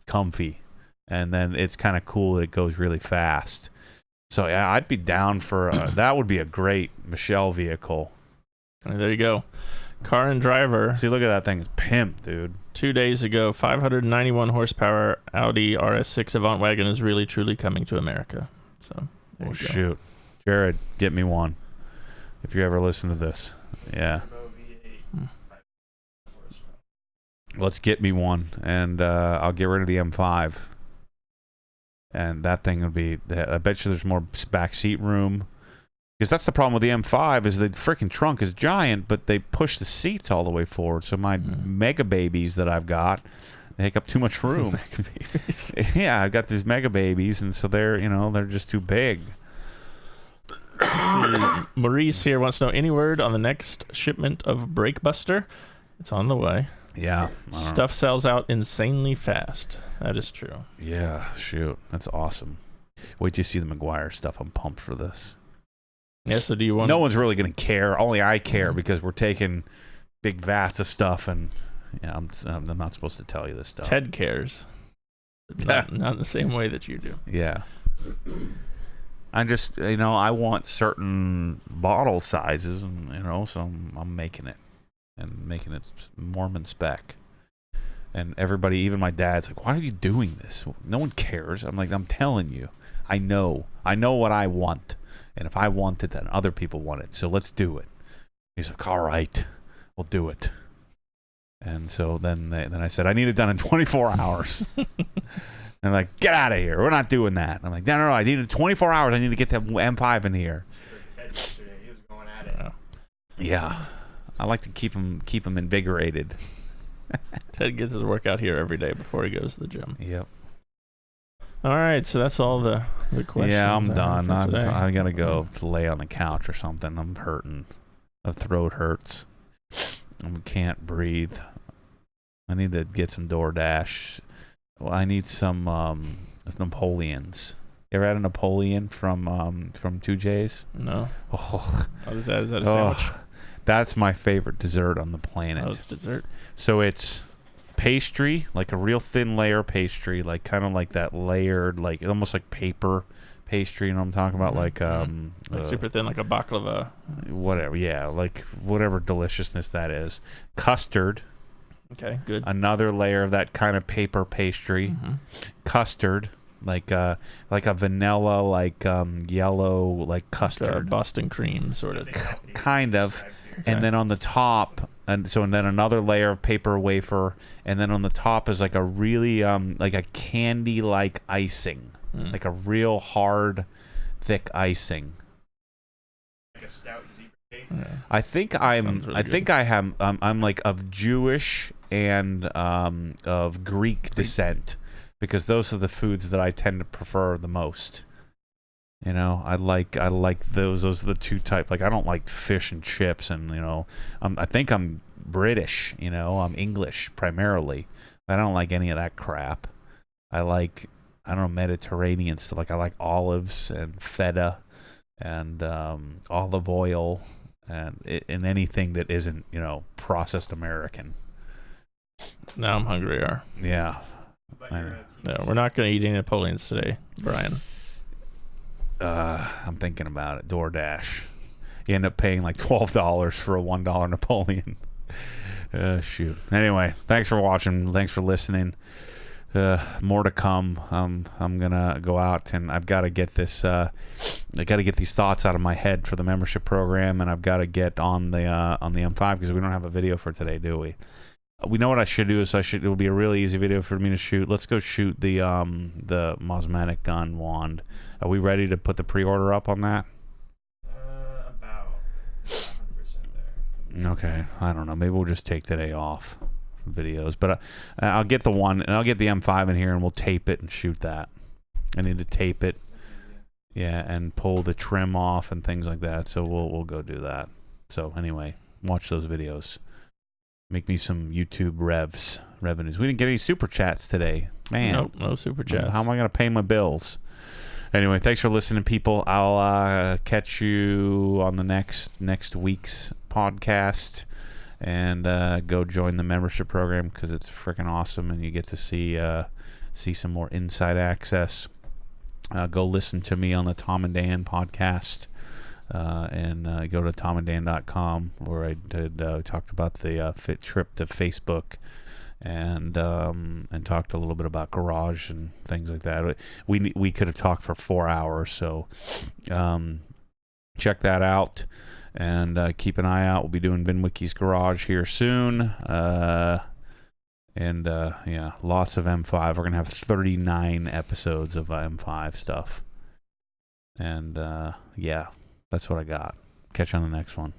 comfy, and then it's kind of cool that it goes really fast. So yeah, I'd be down for that. Would be a great Michelle vehicle. There you go. Car and Driver. See, look at that thing. It's pimp, dude. 2 days ago, 591 horsepower Audi RS6 Avant wagon is really truly coming to America. So there you go. Shoot, Jared, get me one if you ever listen to this. Yeah, let's get me one, and I'll get rid of the M5. And that thing would be. I bet you there's more backseat room. Because that's the problem with the M5 is the freaking trunk is giant, but they push the seats all the way forward. So my mega babies that I've got, they take up too much room. Yeah, I've got these mega babies, and so they're just too big. Maurice here wants to know any word on the next shipment of Brake Buster. It's on the way. Yeah. Stuff sells out insanely fast. That is true. Yeah, shoot. That's awesome. Wait till you see the McGuire stuff. I'm pumped for this. Yeah, so do you want... No one's really going to care. Only I care because we're taking big vats of stuff, and I'm not supposed to tell you this stuff. Ted cares. Not in the same way that you do. Yeah. I just, I want certain bottle sizes, and, so I'm making it. And making it Mormon spec. And everybody, even my dad's like, why are you doing this? No one cares. I'm like, I'm telling you. I know what I want. And if I want it, then other people want it. So let's do it. He's like, all right, we'll do it. And so then I said, I need it done in 24 hours. And they're like, get out of here. We're not doing that. I'm like, no, I need it 24 hours. I need to get that M5 in here. Ted yesterday, he was going at it. Yeah. I like to keep him invigorated. Ted gets his workout here every day before he goes to the gym. Yep. All right, so that's all the questions. Yeah, I'm done. I gotta go lay on the couch or something. I'm hurting. My throat hurts. I can't breathe. I need to get some DoorDash. Well, I need some Napoleons. You ever had a Napoleon from 2J's? No. Oh. What is that? Is that a sandwich? That's my favorite dessert on the planet. Oh, it's dessert. So it's pastry, like a real thin layer pastry, like kind of like that layered, like almost like paper pastry. You know what I'm talking about? Like super thin, like a baklava. Whatever, yeah, like whatever deliciousness that is. Custard. Okay, good. Another layer of that kind of paper pastry. Mm-hmm. Custard, like a vanilla, like yellow, like custard. Like Boston cream, sort of. Kind of. Okay. And then on the top, and then another layer of paper wafer, and then on the top is like a really like a candy like icing, like a real hard, thick icing. Like a stout zebra cake. Yeah. I think I'm like of Jewish and of Greek descent, because those are the foods that I tend to prefer the most. I like those. Those are the two types. Like I don't like fish and chips, and I think I'm British. I'm English primarily. I don't like any of that crap. I like Mediterranean stuff. Like I like olives and feta and olive oil in anything that isn't, processed American. Now I'm hungry. Yeah. But you're No, we're not going to eat any Napoleons today, Brian. I'm thinking about it. DoorDash. You end up paying like $12 for a $1 Napoleon. Shoot. Anyway, thanks for watching. Thanks for listening. More to come. I'm gonna go out and I've got to get this. I got to get these thoughts out of my head for the membership program, and I've got to get on the M5 because we don't have a video for today, do we? We know what I should do. It will be a really easy video for me to shoot. Let's go shoot the Mosmetic gun wand. Are we ready to put the pre-order up on that? about 100% there. Okay, I don't know. Maybe we'll just take today off videos, but I'll get the one and I'll get the M5 in here and we'll tape it and shoot that. I need to tape it, yeah, and pull the trim off and things like that. So we'll go do that. So anyway, watch those videos. Make me some YouTube revenues. We didn't get any super chats today, man. Nope, no super chats. How am I going to pay my bills? Anyway, thanks for listening, people. I'll catch you on the next week's podcast. And go join the membership program because it's freaking awesome, and you get to see some more inside access. Go listen to me on the Tom and Dan podcast, and go to tomanddan.com where I talked about the fit trip to Facebook, and talked a little bit about garage and things like that. We could have talked for 4 hours, so check that out. And keep an eye out. We'll be doing VinWiki's Garage here soon. Yeah, lots of M5. We're going to have 39 episodes of M5 stuff. And yeah, that's what I got. Catch you on the next one.